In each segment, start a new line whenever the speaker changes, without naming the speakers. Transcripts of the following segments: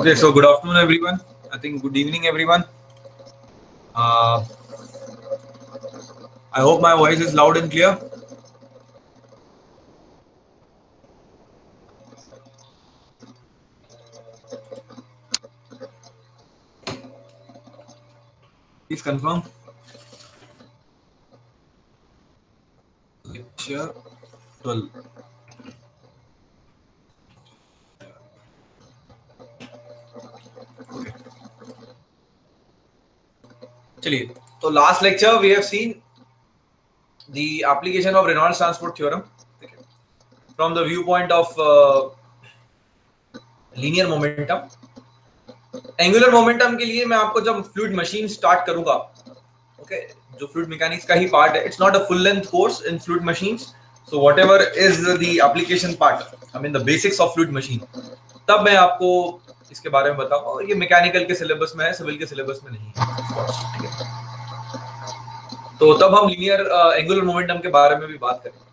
Okay, so good afternoon, everyone. I think good evening, everyone. Uh, I hope my voice is loud and clear. Please confirm. Lecture 12. Okay. चलिए, तो last lecture we have seen the application of Reynolds transport theorem from the viewpoint of linear momentum. Angular momentum के लिए मैं आपको जब fluid machine start करूंगा, okay, जो fluid mechanics का ही पार्ट है, it's not a full length course in fluid machines, so whatever is the application part, I mean the basics of fluid machine, तब मैं आपको इसके बारे में बताऊंगा। और ये मैकेनिकल के सिलेबस में है, सिविल के सिलेबस में नहीं है। तो तब हम लीनियर एंगुलर मोमेंटम के बारे में भी बात करेंगे।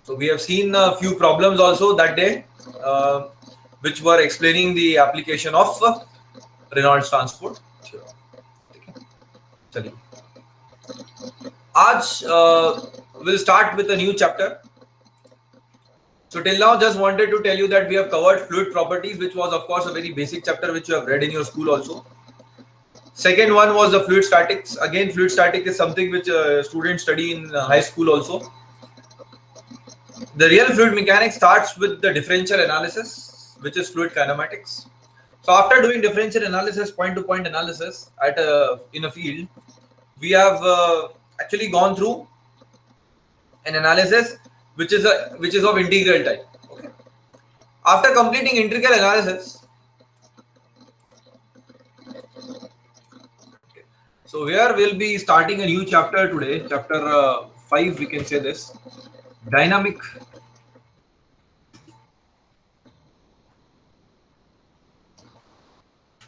So we have seen a few problems also that day, which were explaining the application of Reynolds transport theorem. चलिए, आज we'll start with a new chapter. So till now, just wanted to tell you that we have covered fluid properties, which was of course a very basic chapter which you have read in your school also. Second one was the fluid statics. Again, fluid static is something which students study in high school also. The real fluid mechanics starts with the differential analysis, which is fluid kinematics. So after doing differential analysis, point-to-point analysis in a field, we have actually gone through an analysis which is of integral type. Okay. After completing integral analysis, okay, so here we'll be starting a new chapter today, chapter 5. We can say this, dynamic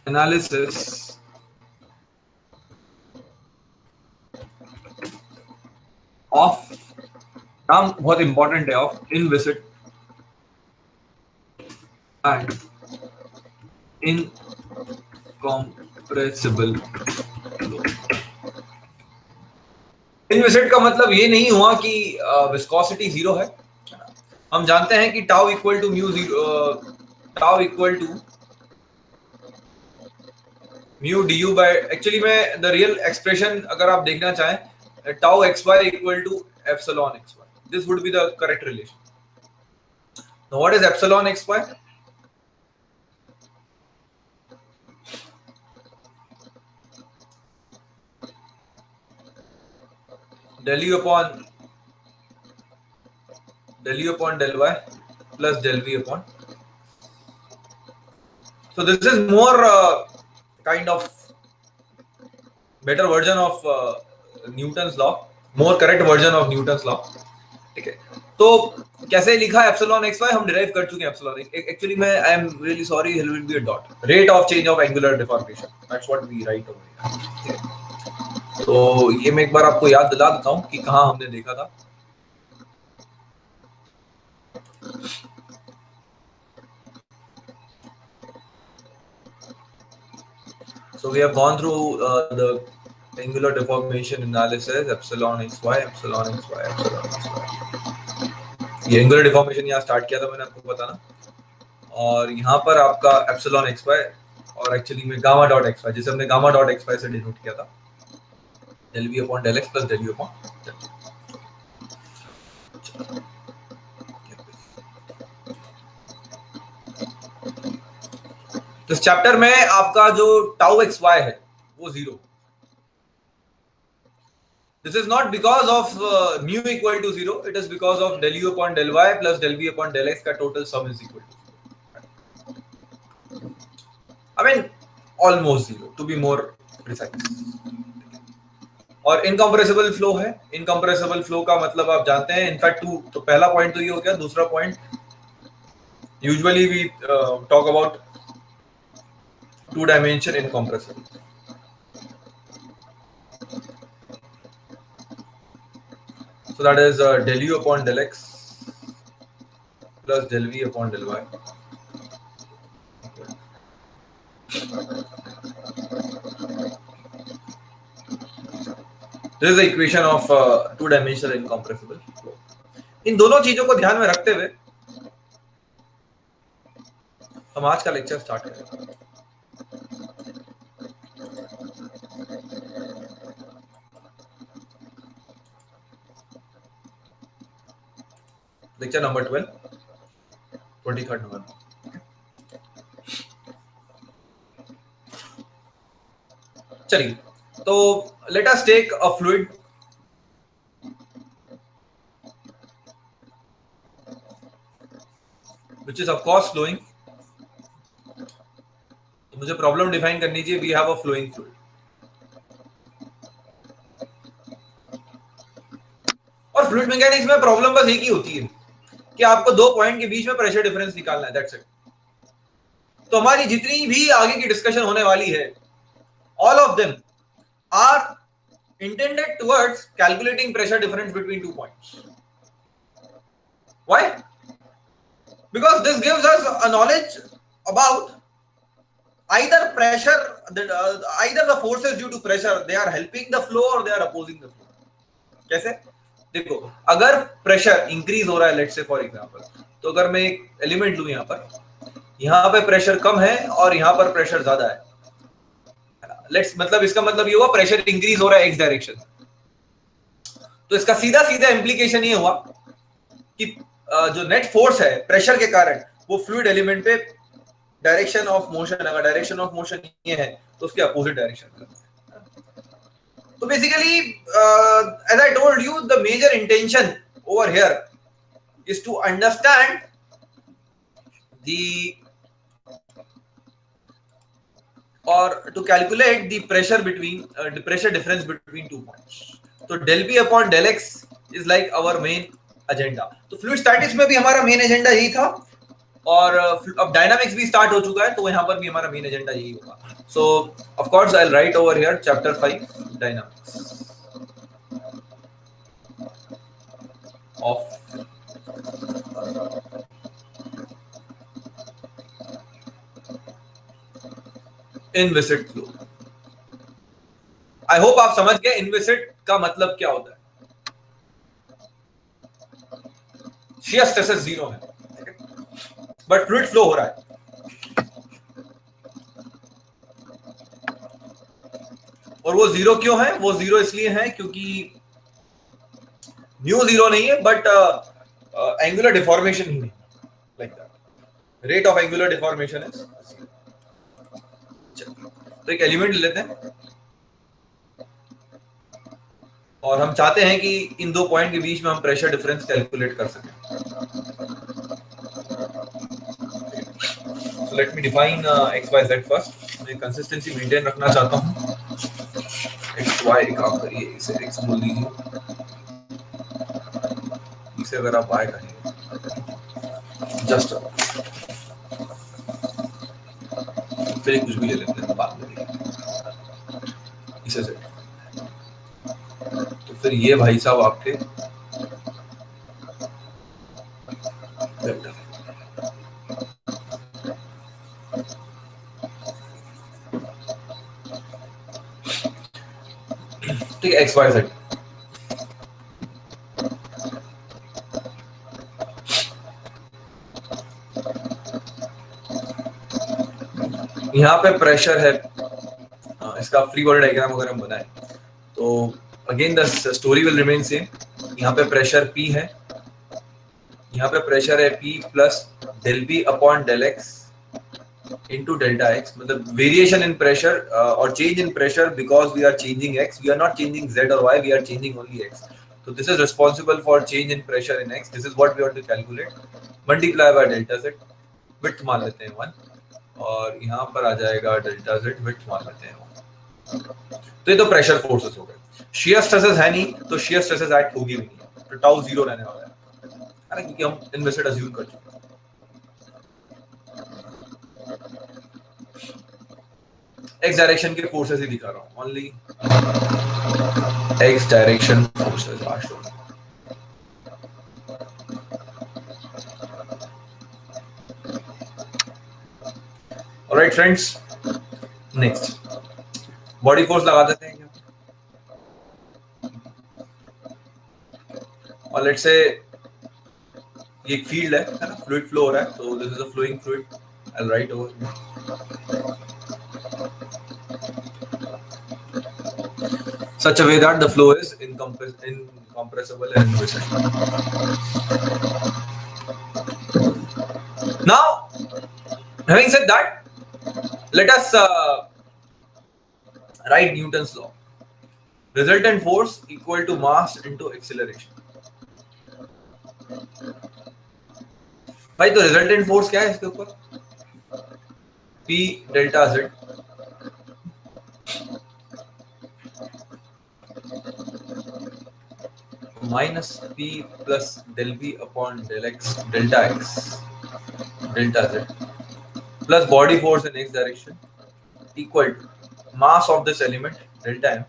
analysis of, नाम बहुत important है, of inviscid and incompressible flow. Inviscid का मतलब ये नहीं हुआ कि viscosity zero है। हम जानते हैं कि tau equal to mu zero, tau equal to mu D U by, actually में द रियल एक्सप्रेशन अगर आप देखना चाहें, tau X Y equal to epsilon X Y, this would be the correct relation. Now what is epsilon xy? Del u upon del y plus del v upon. So this is more kind of better version of Newton's law, more correct version of Newton's law. ठीक है, तो कैसे लिखा है epsilon X Y, हम derive कर चुके हैं एप्सिलॉन. एक्चुअली मैं I am really sorry, here will be a dot, rate of change of angular deformation, that's what we write over here. तो ये मैं एक बार आपको याद दिला देता हूं कि कहां हमने देखा था. So we have gone through the angular deformation analysis, epsilon xy, epsilon xy, epsilon xy. ये एंगुलर डिफॉर्मेशन यहाँ स्टार्ट किया था मैंने आपको बताना, और यहाँ पर आपका एप्सिलॉन एक्स वाई और एक्चुअली में गामा डॉट एक्स वाई, जिसे हमने गामा डॉट एक्स वाई से डिनोट किया था, del we upon del x plus del U upon. तो इस चैप्टर में आपका जो टाउ एक्स वाई है वो zero. This is not because of mu equal to 0. It is because of del u upon del y plus del v upon del x का total sum is equal to 0. I mean almost 0 to be more precise. और incompressible flow है. Incompressible flow का मतलब आप जानते हैं. In fact तो पहला पॉइंट तो ये हो गया. दूसरा point, usually we talk about two dimension incompressible. So that is del u upon del x plus del v upon del y. This is the equation of two-dimensional incompressible flow. इन दोनों चीजों को ध्यान में रखते हुए हम आज का लेक्चर स्टार्ट करेंगे. लेक्चर नंबर 12, 23rd नवंबर. चलिए, तो let us take a fluid which is of course flowing. तो मुझे प्रॉब्लम डिफाइन करनी चाहिए. We have a flowing fluid. और फ्लूइड मैकेनिक्स में प्रॉब्लम बस एक ही होती है कि आपको दो पॉइंट के बीच में प्रेशर डिफरेंस निकालना है. That's it. तो हमारी जितनी भी आगे की डिस्कशन होने वाली है, all of them are intended towards calculating pressure difference between 2 points. Why? Because this gives us a knowledge about either pressure, either the forces due to pressure, they are helping the flow or they are opposing the flow. कैसे? देखो, अगर pressure increase हो रहा है, let's say for example, तो अगर मैं एक एलिमेंट लूं, यहाँ पे प्रेशर कम है और यहाँ पर प्रेशर ज्यादा है. मतलब इसका मतलब ये हुआ प्रेशर इंक्रीज हो रहा है एक्स डायरेक्शन. तो इसका सीधा सीधा इम्प्लीकेशन ये हुआ कि जो नेट फोर्स है प्रेशर के कारण, वो फ्लूइड एलिमेंट पे डायरेक्शन ऑफ मोशन, अगर डायरेक्शन ऑफ मोशन ये है तो उसके अपोजिट डायरेक्शन. तो basically as I told you, the major intention over here is to understand the or to calculate the pressure between the pressure difference between 2 points. तो del v upon del x is like our main agenda. तो fluid statics में भी हमारा main agenda यही था, और अब dynamics भी start हो चुका है, तो यहाँ पर भी हमारा main agenda यही होगा. So of course I'll write over here chapter 5 dynamics of inviscid flow. I hope आप समझ गए इनविसिड का मतलब क्या होता है. शियर स्ट्रेसेस जीरो है, बट फ्लूइड फ्लो हो रहा है. और वो जीरो क्यों है? वो जीरो इसलिए है क्योंकि न्यू जीरो नहीं है, बट एंगुलर डिफॉर्मेशन ही नहीं, like that. Rate of angular deformation is. तो एक एलिमेंट ले लेते हैं और हम चाहते हैं कि इन दो पॉइंट के बीच में हम प्रेशर डिफरेंस कैलकुलेट कर सकें. So let me define x y z first. मैं कंसिस्टेंसी मेंटेन रखना चाहता हूं. एक्स वाई काम करिए, इसे एक्स बोल दीजिए, इसे अगर आप वाई करिए जस्ट, फिर कुछ भी ले लेते हैं बाद में, इसे से. तो फिर ये भाई साहब आपके वेक्टर. ठीक है, एक्स वाई जेड. यहाँ पे प्रेशर है, इसका फ्री बॉडी डायग्राम अगर हम बनाएं तो again the story will remain same. यहाँ पे प्रेशर P है, यहाँ पे प्रेशर है P plus del b upon del x into delta x, मतलब variation in pressure or change in pressure because we are changing x, we are not changing z or y, we are changing only x. So this is responsible for change in pressure in x. This is what we have to calculate. Multiply by delta z, width मान लेते हैं 1, और यहाँ पर आ जाएगा delta z, width मान लेते हैं 1. तो ये तो प्रेशर फोर्सेस हो गए. shear stresses है नहीं, तो shear stresses एक्ट होगी भी नहीं, तो टाउ 0 रहने वाला है ना, क्योंकि हम इन्वेस्टेड अज्यूम कर चुके हैं. एक्स डायरेक्शन के फोर्सेस ही दिखा रहा हूं, only x direction forces are shown. Alright friends, next body force लगा देते हैं क्या. और लेट्स से ये एक फील्ड है ना, फ्लूइड फ्लो हो रहा है, तो this is a flowing fluid. I will write over such a way that the flow is incompressible and invisible. Now, having said that, let us write Newton's law. Resultant force equal to mass into acceleration. भाई तो resultant force क्या है इसके ऊपर? P delta Z minus P plus del V upon del X delta X delta Z plus body force in X direction equal to mass of this element delta M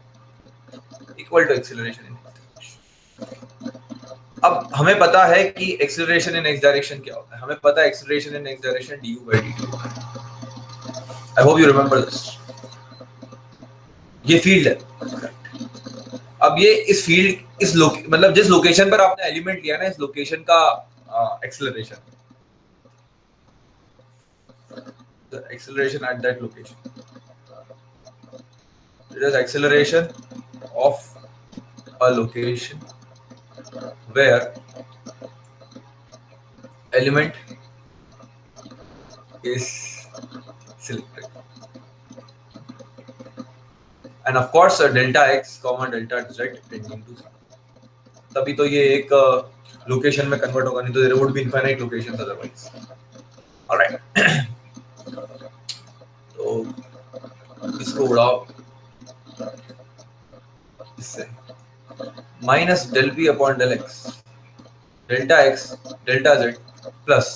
equal to acceleration in X direction. अब हमें पता है कि acceleration in X direction क्या होता है. हमें पता है acceleration in X direction du by dt. I hope you remember this. ये फील्ड है. अब ये इस फील्ड इस मतलब जिस लोकेशन पर आपने एलिमेंट लिया ना, इस लोकेशन का acceleration, the acceleration at that location, it is acceleration of a location where element is selected, and of course delta x comma delta z tending to 0. तभी तो ये एक लोकेशन में कन्वर्ट होगा, नहीं तो there would be infinite locations otherwise. Alright. तो इसको उड़ाओ इससे, minus del p upon del x delta x delta z plus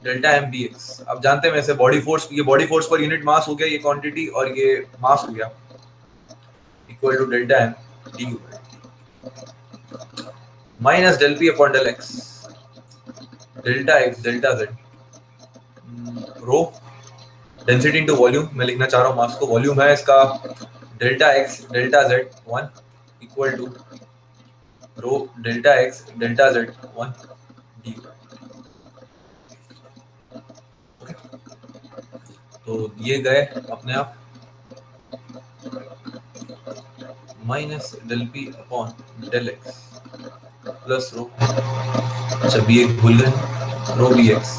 delta m b x. आप जानते हैं वैसे बॉडी फोर्स, ये body force per unit mass हो गया, ये क्वांटिटी और ये मास हो गया, equal to delta m d u minus del p upon del x delta x delta z rho density into volume. मैं लिखना चाह रहा हूँ मास को, वॉल्यूम है इसका delta x delta z 1 equal to rho delta x delta z 1 d. तो ये गए अपने आप minus del p upon del x plus rho, अच्छा बी एक्स भूल गए, rho B x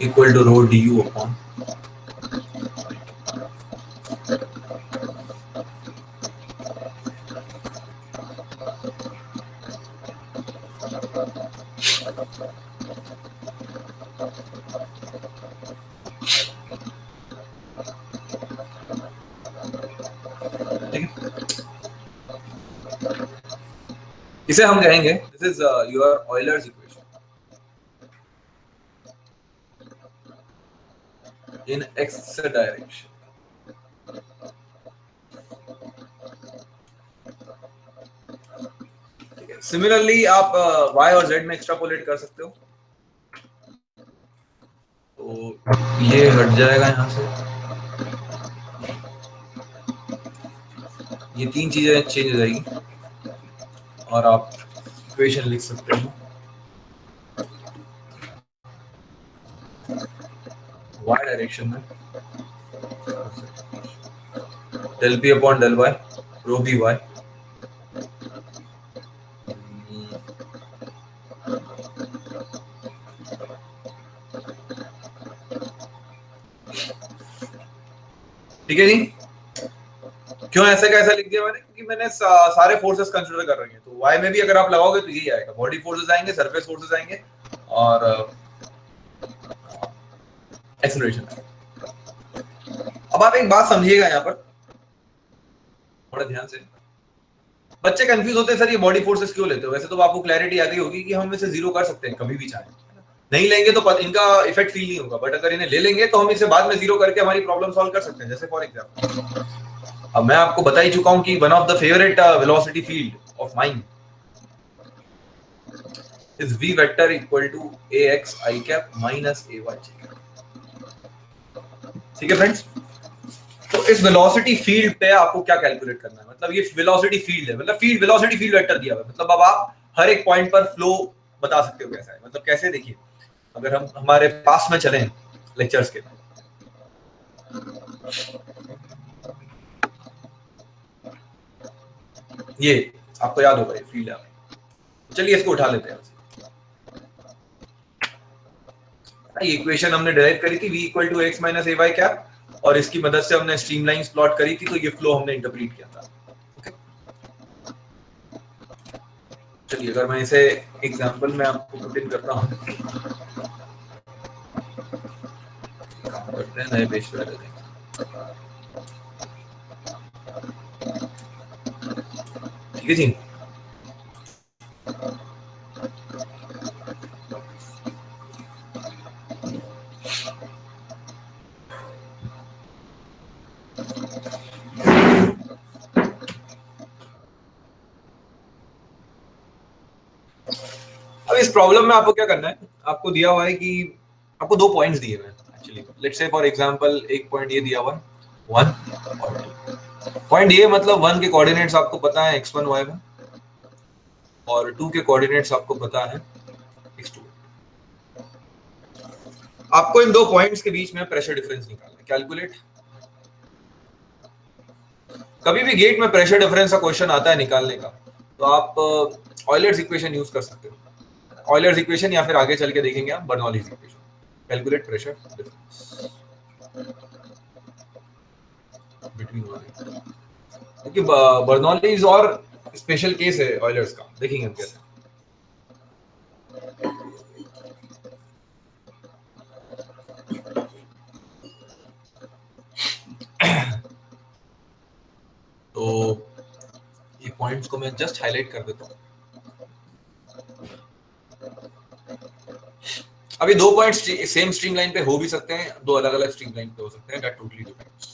equal to rho d u upon इसे हम कहेंगे this is your Euler's equation in x direction. Similarly आप y और z में एक्सट्रापोलेट कर सकते हो, तो ये हट जाएगा यहाँ से, ये तीन चीजें चेंज हो जाएगी और आप इक्वेशन लिख सकते हो y डायरेक्शन में del p upon del y rho B y ठीक है जी। क्यों ऐसे कैसा लिख दिया मैंने, क्योंकि मैंने सारे फोर्सेस कंसीडर कर रहे हैं। तो वाई में भी अगर आप लगाओगे तो यही आएगा, बॉडी फोर्सेस आएंगे, सरफेस फोर्सेस आएंगे और एक्सेलरेशन। अब आप एक बात समझिएगा यहाँ पर थोड़ा ध्यान से, बच्चे कंफ्यूज होते हैं सर ये बॉडी फोर्सेस क्यों लेते हो। वैसे तो आपको क्लैरिटी आ गई होगी कि हम इसे जीरो कर सकते हैं कभी भी चाहें, नहीं लेंगे तो इनका इफेक्ट फील नहीं होगा, बट अगर इन्हें ले लेंगे तो हम इसे बाद में जीरो करके हमारी प्रॉब्लम सॉल्व कर सकते हैं। जैसे फॉर एग्जांपल अब मैं आपको बता ही चुका हूं कि one of the favourite velocity field of mine is v vector equal to ax I cap minus ay j cap. ठीक है फ्रेंड्स, तो इस वेलोसिटी फील्ड पे आपको क्या कैलकुलेट करना है, मतलब ये वेलोसिटी फील्ड है, मतलब फील्ड वेलोसिटी फील्ड वेक्टर दिया हुआ है, मतलब अब आप हर एक पॉइंट पर फ्लो बता सकते हो कैसा है। मतलब कैसे, देखिए अगर हम हमारे पास में चलें लेक्चर्स के, ये आपको याद होगा ये फील्ड है, चलिए इसको उठा लेते हैं। ये इक्वेशन हमने डिराइव करी थी v equal to x minus a y cap, और इसकी मदद से हमने स्ट्रीमलाइंस प्लॉट करी थी, तो ये फ्लो हमने इंटरप्रीट किया था। चलिए अगर मैं इसे एग्जांपल में आपको पुट इन करता हूं, काम करते हैं नए पेज पे लेते हैं। ठीक है जी, अब इस प्रॉब्लम में आपको क्या करना है, आपको दिया हुआ है कि आपको दो पॉइंट्स दिए हुए हैं actually. Let's say for example एक पॉइंट ये दिया हुआ है 1 और 2। पॉइंट ये मतलब 1 के कोऑर्डिनेट्स आपको पता है x1 y1, और 2 के कोऑर्डिनेट्स आपको पता है x2। आपको इन दो पॉइंट्स के बीच में प्रेशर डिफरेंस निकालना है, कैलकुलेट। कभी भी गेट में प्रेशर डिफरेंस का क्वेश्चन आता है निकालने का, तो आप ऑयलर्स इक्वेशन यूज कर सकते हो। ऑयलर्स इक्वेशन या फिर आगे चल के देखेंगे आप Bernoulli's equation. Calculate pressure difference between one, क्योंकि बर्नौलीज और स्पेशल केस है ऑयलर्स का, देखेंगे हम कैसे। तो ये पॉइंट्स को मैं जस्ट हाईलाइट कर देता हूँ। अभी दो पॉइंट्स सेम स्ट्रीम लाइन पे हो भी सकते हैं, दो अलग अलग स्ट्रीम लाइन पे हो सकते हैं, दैट टोटली डिपेंड्स।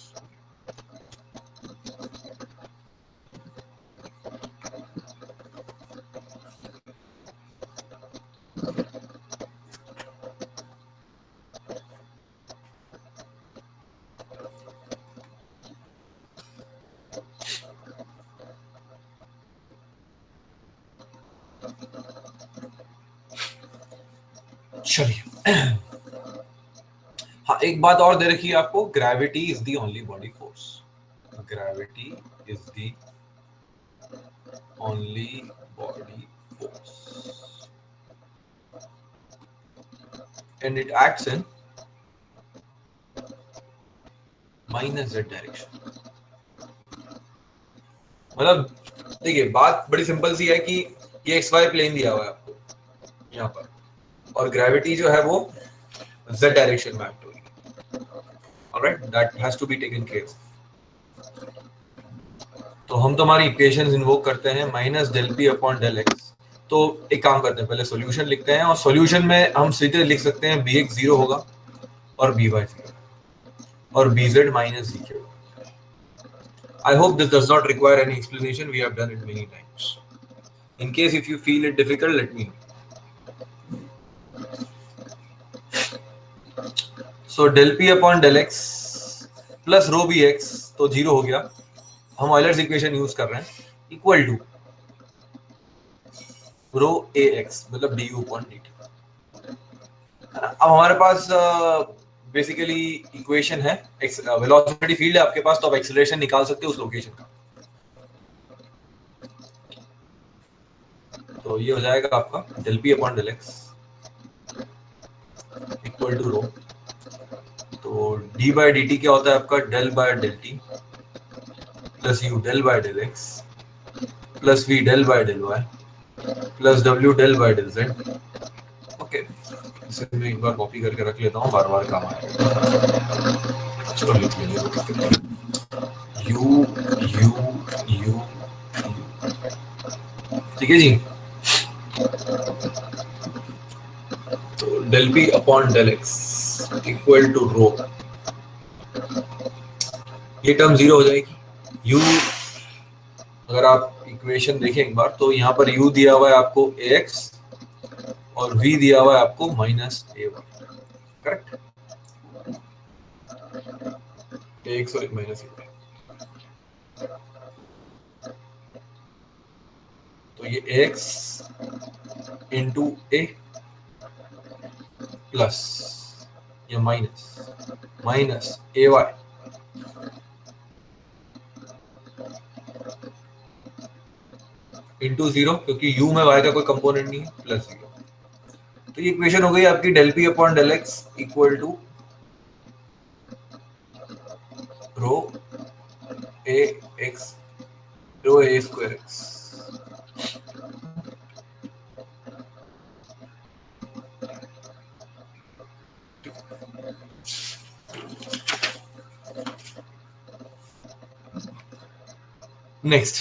चलिए हाँ, एक बात और दे रखी है आपको, gravity is the only body force. Gravity is the only body force and it acts in minus z direction. मतलब देखिए बात बड़ी सिंपल सी है कि ये एक्स वाई प्लेन दिया हुआ है आपको यहाँ पर, और ग्रेविटी जो है वो z डायरेक्शन में एक्ट हो रही है। Alright, that has to be taken care. तो हम तो हमारी इक्वेशंस इन्वोक करते हैं minus del p upon del x. तो एक काम करते हैं, पहले सॉल्यूशन लिखते हैं, और सॉल्यूशन में हम सीधे लिख सकते हैं बी एक्स जीरो होगा और बी वाई जीरो और b z minus d q. I hope this does not require any explanation. We have done it many times. In case if you feel it difficult, let me know. So del p upon del x plus rho bx तो zero हो गया, हम Euler's equation use कर रहे हैं, equal to rho A x मतलब d u upon d t. अब हमारे पास बेसिकली इक्वेशन है, वेलोसिटी फील्ड है आपके पास, तो आप एक्सेलरेशन निकाल सकते हो उस लोकेशन का। तो ये हो जाएगा आपका del p upon del x equal to rho तो डी बाय डी टी क्या होता है आपका, del by del t plus u del by del x plus v del by del y plus डब्ल्यू del by del z. Okay, इसे मैं एक बार copy करके रख लेता हूँ, बार बार काम आएगा। चलो लिख लेंगे, यू यू यू, ठीक है जी। तो del p upon del x equal to rho, ये टर्म जीरो हो जाएगी। u, अगर आप इक्वेशन देखें एक बार तो यहाँ पर u दिया हुआ है आपको ax और v दिया हुआ है आपको माइनस ay, करेक्ट, ax और माइनस ay। तो ये x इंटू ए प्लस या minus a Y into zero, क्योंकि u में y का कोई कंपोनेंट नहीं है, प्लस जीरो। तो ये इक्वेशन हो गई आपकी del p upon del x equal to rho A x, rho a square x. Next,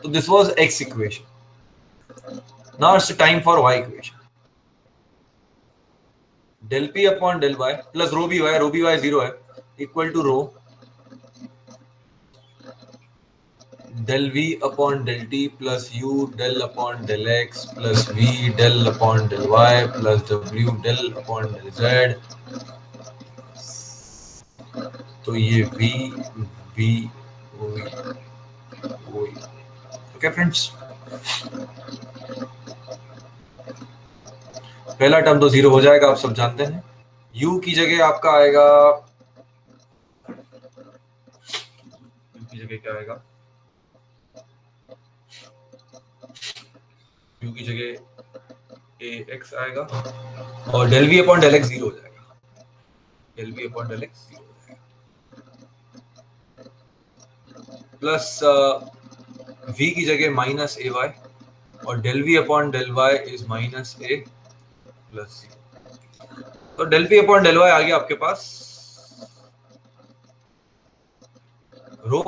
so this was x equation. Now it's time for y equation. Del p upon del y plus rho by 0 है, equal to rho del v upon del t plus u del upon del x plus v del upon del y plus w del upon del z। तो ये v v okay friends, पहला term तो zero हो जाएगा, आप सब जानते हैं। u की जगह आपका आएगा, u की जगह क्या आएगा, u की जगह ए एक्स आएगा और del we upon del x zero हो जाएगा, del we upon del x zero हो जाएगा, प्लस v की जगह माइनस ए वाई और del we upon del y is minus a plus zero. तो del we upon del y आ गया आपके पास रो,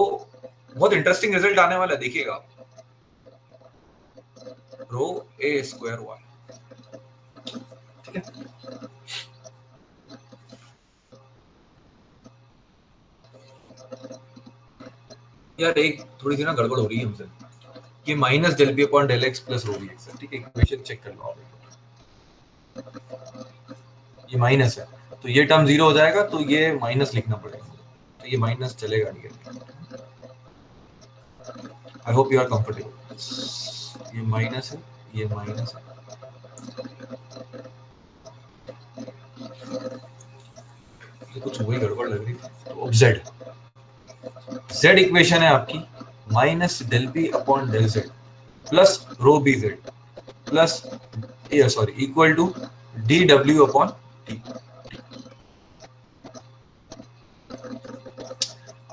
बहुत इंटरेस्टिंग रिजल्ट आने वाला है, देखिएगा, रो ए स्क्वायर वाई, ठीक है। यार एक थोड़ी सी ना गड़बड़ हो रही है हमसे, ये minus del p upon del x plus rho v x है, ठीक है, इक्वेशन चेक कर लो आप, ये माइनस है तो ये टर्म जीरो हो जाएगा, तो ये माइनस लिखना पड़ेगा, तो ये माइनस चलेगा नहीं। I hope you are comfortable. ये माइनस है, ये माइनस है, ये कुछ वही गड़बड़ लग रही थी। तो अब जेड इक्वेशन है आपकी minus del p upon del z plus rho b z plus sorry equal to d डब्ल्यू अपॉन टी।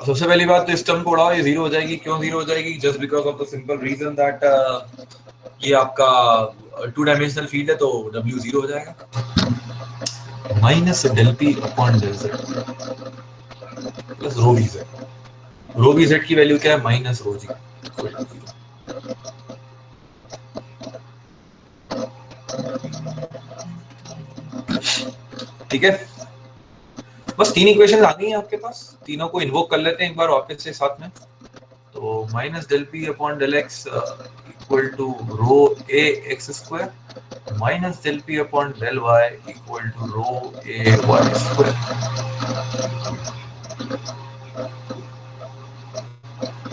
सबसे पहली बात तो इस टर्म को उड़ाओ, ये जीरो हो जाएगी। क्यों जीरो हो जाएगी? Just because of the simple reason that ये आपका टू डायमेंशनल फील्ड है, तो डब्ल्यू जीरो हो जाएगा। Minus del p upon del z plus rho b z, rho b z की वैल्यू क्या है? माइनस रो जी, ठीक है। बस तीन इक्वेशन आ गई हैं आपके पास, तीनों को इन्वोक कर लेते हैं एक बार वापस से साथ में। तो minus del p upon del x equal to rho A x square minus del p upon del y equal to rho a y square.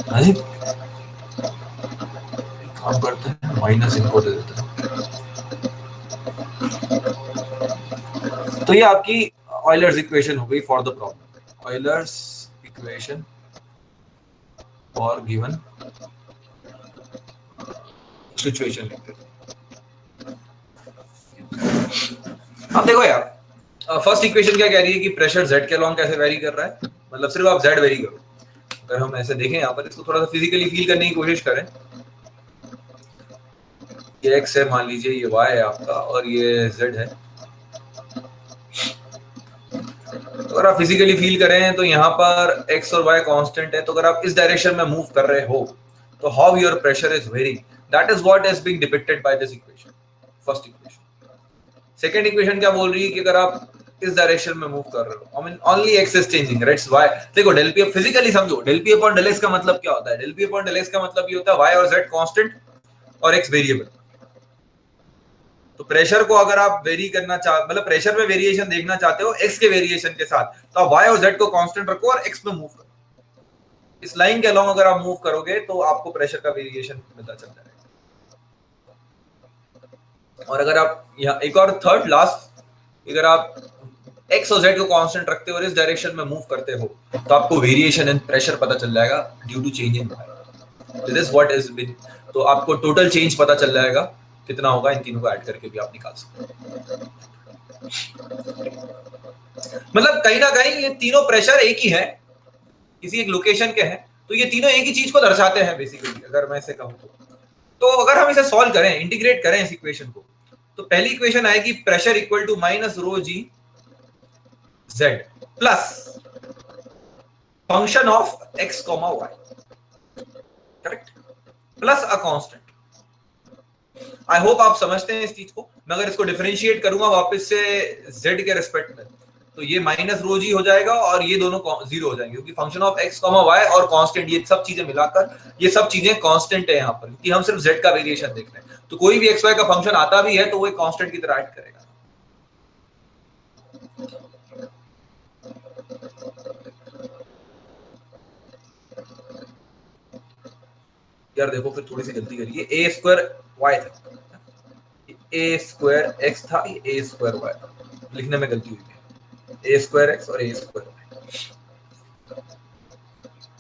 हाँ जी, काम करते हैं, माइनस इनको दे देते हैं। तो ये आपकी ऑयलर्स इक्वेशन हो गई for the problem. Euler's equation for given situation लिखते हैं। अब देखो यार, फर्स्ट इक्वेशन क्या कह रही है कि प्रेशर जेड के अलॉन्ग कैसे वेरी कर रहा है, मतलब सिर्फ आप जेड वेरी करो। अगर हम ऐसे देखें यहाँ पर, इसको थोड़ा सा फिजिकली फील करने की कोशिश करें। ये एक्स है, मान लीजिए ये वाई है आपका, और ये जेड है। तो अगर आप फिजिकली फील करें तो यहाँ पर एक्स और वाई कांस्टेंट है, तो अगर आप इस डायरेक्शन में मूव कर रहे हो तो how your pressure is varying, that is what is being depicted by this equation, first equation. Second equation क्या बोल रही है कि अगर आप इस डायरेक्शन में मूव कर रहे हो, I mean only x is changing, right? Y, देखो डेल पी फिजिकली समझो, del p upon del x का मतलब क्या होता है? Del p upon del x का मतलब ये होता है वाई और जेड कांस्टेंट और एक्स वेरिएबल। तो प्रेशर को अगर आप वेरी करना चाह, मतलब प्रेशर में वेरिएशन देखना चाहते हो एक्स के वेरिएशन के साथ, तो आप वाई और जेड को कांस्टेंट रखो और एक्स में मूव करो। इस लाइन के अलोंग अगर आप मूव करोगे तो आपको प्रेशर का वेरिएशन पता चल जाएगा। और अगर आप यहाँ एक और थर्ड लास्ट, अगर आप एक्स और जेड को कांस्टेंट रखते हो और इस डायरेक्शन में मूव करते हो तो आपको वेरिएशन इन प्रेशर पता चल जाएगा due to change in y. This what is been, तो आपको टोटल चेंज पता चल जाएगा कितना होगा, इन तीनों को ऐड करके भी आप निकाल सकते हो। मतलब कहीं ना कहीं ये तीनों प्रेशर एक ही है, किसी एक लोकेशन के हैं, तो ये तीनों एक ही चीज को दर्शाते हैं बेसिकली, अगर मैं ऐसे कहूं तो अगर हम इसे सॉल्व करें, इंटीग्रेट करें इस इक्वेशन को, तो पहली इक्वेशन आएगी pressure equal to minus rho g z plus function of x comma y, correct, plus a constant. I hope आप समझते हैं इस चीज को। मैं अगर इसको डिफरेंशिएट करूंगा वापस से जेड के रेस्पेक्ट में, तो ये माइनस रो जी हो जाएगा और ये दोनों जीरो हो जाएंगे, क्योंकि function of x comma y और कांस्टेंट, ये सब चीजें मिलाकर, ये सब चीजें कांस्टेंट है यहाँ पर, क्योंकि हम सिर्फ जेड का वेरिएशन देख रहे हैं। तो कोई भी एक्स वाई का फंक्शन आता भी है तो वो एक कांस्टेंट की तरह एक्ट करेगा। यार देखो फिर थोड़ी सी गलती करिए, ए स्क्वायर वाई था, ए स्क्वायर एक्स था, ये ए स्क्वायर वाई था, लिखने में गलती हुई है, ए स्क्वायर एक्स और ए स्क्वायर वाई।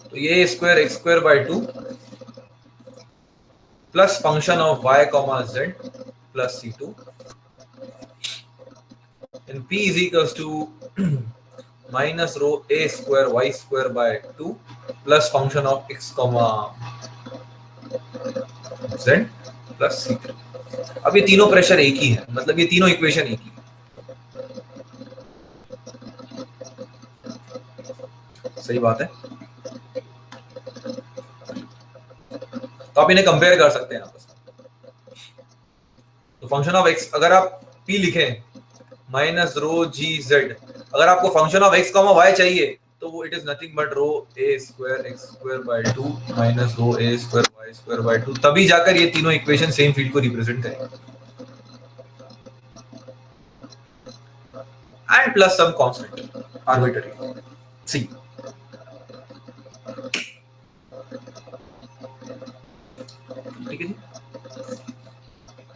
तो ये square x square by 2 plus function of y comma z plus c2 and p is equals to minus rho a square y square by 2 plus function of x comma z plus c3। अब ये तीनों pressure एक ही है, मतलब ये तीनों equation एक ही है। सही बात है। तो आप इन्हें कंपेयर कर सकते हैं आपस में। तो फंक्शन ऑफ x, अगर आप p लिखें माइनस रो जी जेड, अगर आपको function of x comma y चाहिए तो वो it is nothing but rho a square x square by 2 minus rho a square y square by 2, तभी जाकर ये तीनों इक्वेशन सेम फील्ड को रिप्रेजेंट करेंगे। And plus some constant arbitrary c. ठीक है जी।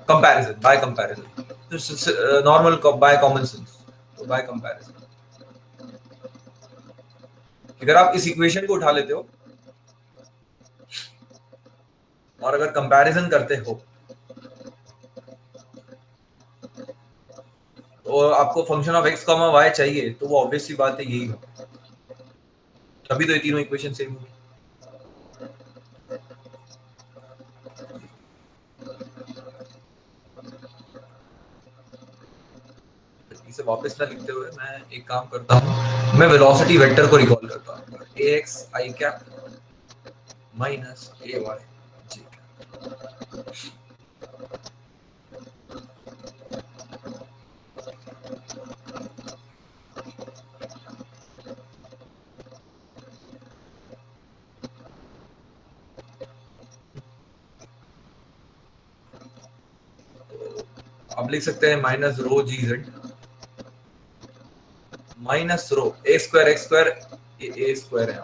Comparison, by comparison, normal by common sense, तो बाय कंपैरिजन अगर आप इस इक्वेशन को उठा लेते हो और अगर कंपैरिजन करते हो तो आपको function of x comma y चाहिए, तो वो ऑब्वियस सी बात है यही होगा, तभी तो ये तीनों इक्वेशन सेम होगी। इसे वापस ना लिखते हुए मैं एक काम करता हूँ, मैं वेलोसिटी वेक्टर को रिकॉल करता हूँ, a x i cap minus a y जी। अब लिख सकते हैं minus rho g z minus rho a square x square, a square है,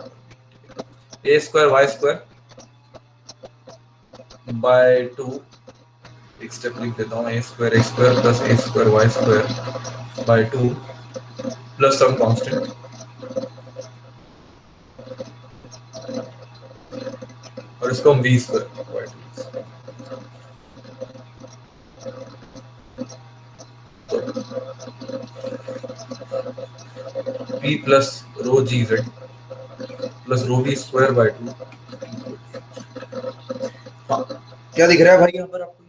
a square y square by 2, एक स्टेप लिख देता हूँ, a square x square plus a square y square by 2 plus some constant, और इसको हम v square by 2। P plus rho gz plus rho v square by 2। हाँ, क्या दिख रहा है भाई यहाँ पर आपको?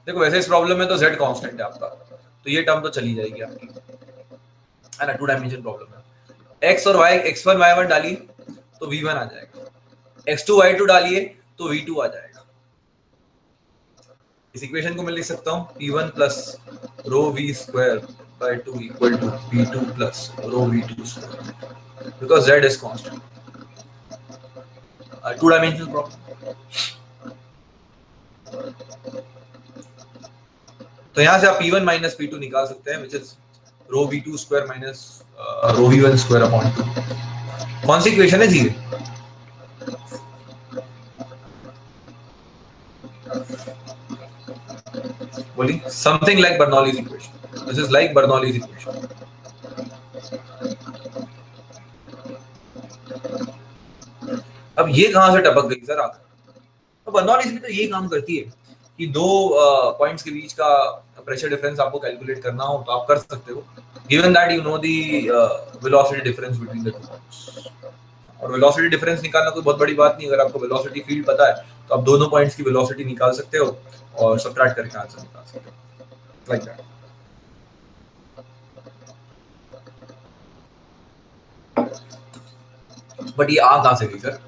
देखो वैसे इस प्रॉब्लम में तो z कांस्टेंट है आपका, तो ये टर्म तो चली जाएगी आपकी, है ना। 2 डायमेंशन प्रॉब्लम है। x और y, x1 y1 डालिए तो v1 आ जाएगा, x2 y2 डालिए तो v2 आ जाएगा। इस इक्वेशन को मैं लिख सकता हूँ p1 plus rho v square by 2 equal to p2 plus rho v2 square, because z is constant. 2 dimensional problem. तो यहाँ से आप p1 माइनस p2 निकाल सकते हैं, which is rho v2 square minus rho v1 square upon 2। कौन सी equation है जी? बोली something like Bernoulli's equation. This is like Bernoulli's equation. अब ये कहां से टपक गई सर आकर? तो बर्नौलीज भी तो यही काम करती है कि दो पॉइंट्स के बीच का प्रेशर डिफरेंस आपको कैलकुलेट करना हो तो आप कर सकते हो, given that you know the velocity difference between the two points. और वेलोसिटी डिफरेंस निकालना कोई बहुत बड़ी बात नहीं। अगर आपको वेलोसिटी फील्ड पता है तो आप दोनों पॉइंट्स की वेलोसिटी निकाल सकते हो और सबट्रैक्ट करके आंसर निकाल सकते हो, लाइक दैट। बट ये आ कहां से गई सर?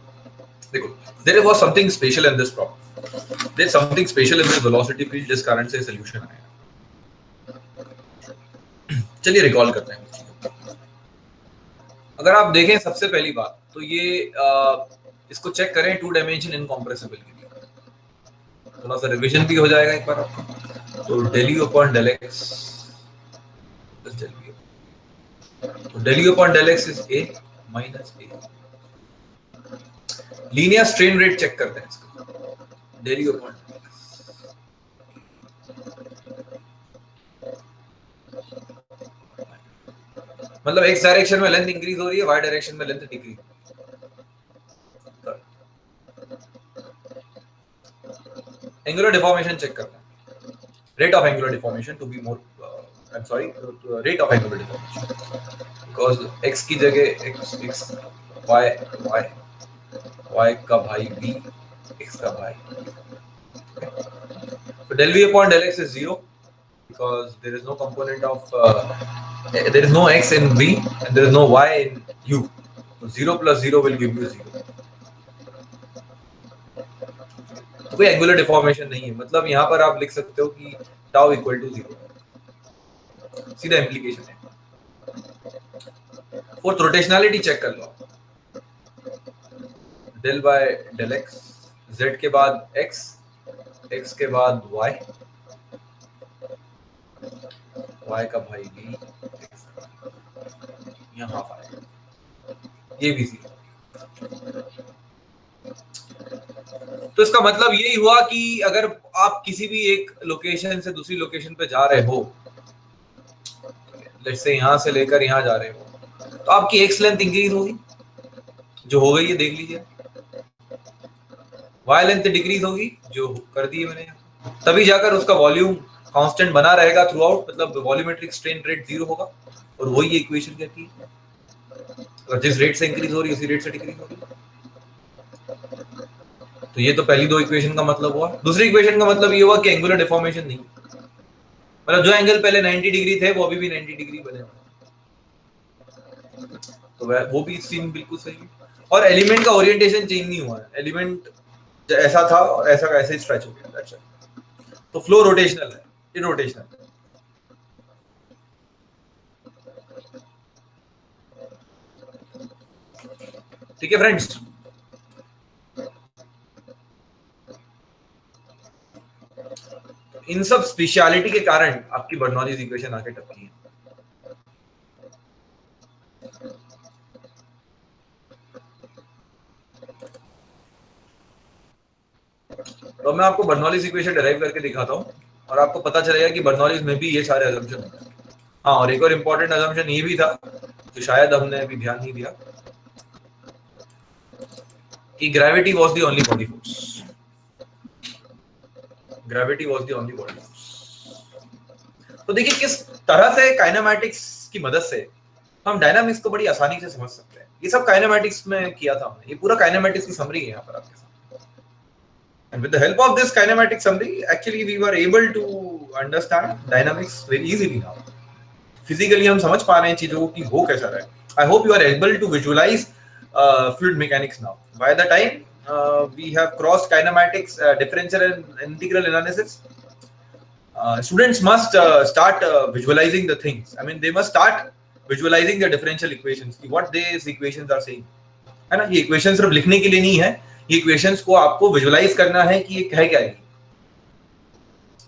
देखो, there was something special in this problem, there something special in this velocity field जिस कारण से सॉल्यूशन आया। चलिए रिकॉल करते हैं। अगर आप देखें सबसे पहली बात तो ये इसको चेक करें 2 डायमेंशन इनकॉम्प्रेसिबल के लिए, थोड़ा सा रिवीजन भी हो जाएगा एक बार आपको। तो del u upon del x, तो del u upon del x is a minus a। Linear strain rate check करते हैं इसका, del u upon del x। मतलब x डायरेक्शन में लेंथ इंक्रीज हो रही है, y डायरेक्शन में length decrease. Angular deformation check करते हैं, rate of angular deformation to be more, I am sorry, rate of angular deformation, because x की जगह x y y y का भाई b, x का भाई। So del v upon del x is 0 because there is no component of there is no x in v and there is no y in u. So 0 plus 0 will give you 0. तो कोई angular deformation नहीं है, मतलब यहाँ पर आप लिख सकते हो कि टाउ इक्वल टू 0, सीधा इम्प्लीकेशन है। फोर्थ रोटेशनलिटी चेक कर लो, del by del x, z के बाद x, x के बाद y, y का भाई b, यहाँ हाफ आएगा, ये भी 0। तो इसका मतलब यही हुआ कि अगर आप किसी भी एक लोकेशन से दूसरी लोकेशन पे जा रहे हो, लेट्स से यहाँ से लेकर यहाँ जा रहे हो, तो आपकी एक्स लेंथ इंक्रीज होगी, जो हो गई है देख लीजिए। वाई लेंथ डिक्रीज होगी, जो कर दी है मैंने, तभी जाकर उसका वॉल्यूम कांस्टेंट बना रहेगा थ्रू आउट, मतलब वॉल्यूमेट्रिक स्ट्रेन रेट 0 होगा। और वही ये इक्वेशन कहती है, और जिस रेट से इंक्रीज हो रही है उसी रेट से डिक्रीज हो रही है। तो ये तो पहली दो इक्वेशन का मतलब हुआ। दूसरी इक्वेशन का मतलब ये हुआ कि एंगुलर डिफॉर्मेशन नहीं, मतलब जो एंगल पहले 90 डिग्री थे वो अभी भी 90 डिग्री बने हुए, तो वो भी सीन बिल्कुल सही है। और एलिमेंट का ओरिएंटेशन चेंज नहीं हुआ है, एलिमेंट ऐसा था और ऐसा का ऐसे ही स्ट्रेच हो गया, दैट्स इट। तो फ्लो रोटेशनल है, इरोटेशनल। ठीक है फ्रेंड्स, इन सब स्पेशलिटी के कारण आपकी बर्नौलीज इक्वेशन आके टपकी है। तो मैं आपको बर्नौलीज इक्वेशन डिराइव करके दिखाता हूँ और आपको पता चलेगा कि बर्नौलीज में भी ये सारे असम्पशन होते हैं। हाँ, और एक और इम्पोर्टेंट असम्पशन ये भी था जो शायद हमने अभी ध्यान नहीं दिया, कि gravity was the only body force. Gravity was the only body force. तो देखिए किस तरह से काइनेमैटिक्स की मदद से हम डायनामिक्स को बड़ी आसानी से समझ सकते हैं। ये सब काइनेमैटिक्स में किया था हमने, ये पूरा काइनेमैटिक्स की समरी है यहाँ पर आपके साथ। And with the help of this kinematic summary, actually we were able to understand dynamics very easily now. Physically हम समझ पा रहे हैं चीजों को कि हो कैसा रहा है. I hope you are able to visualize fluid mechanics now. By the time we have crossed kinematics, differential and integral analysis, students must start visualizing the things. I mean, they must start visualizing the differential equations. What these equations are saying. है ना, ये equation सिर्फ लिखने के लिए नहीं है, ये इक्वेशंस को आपको विजुअलाइज करना है कि ये है क्या है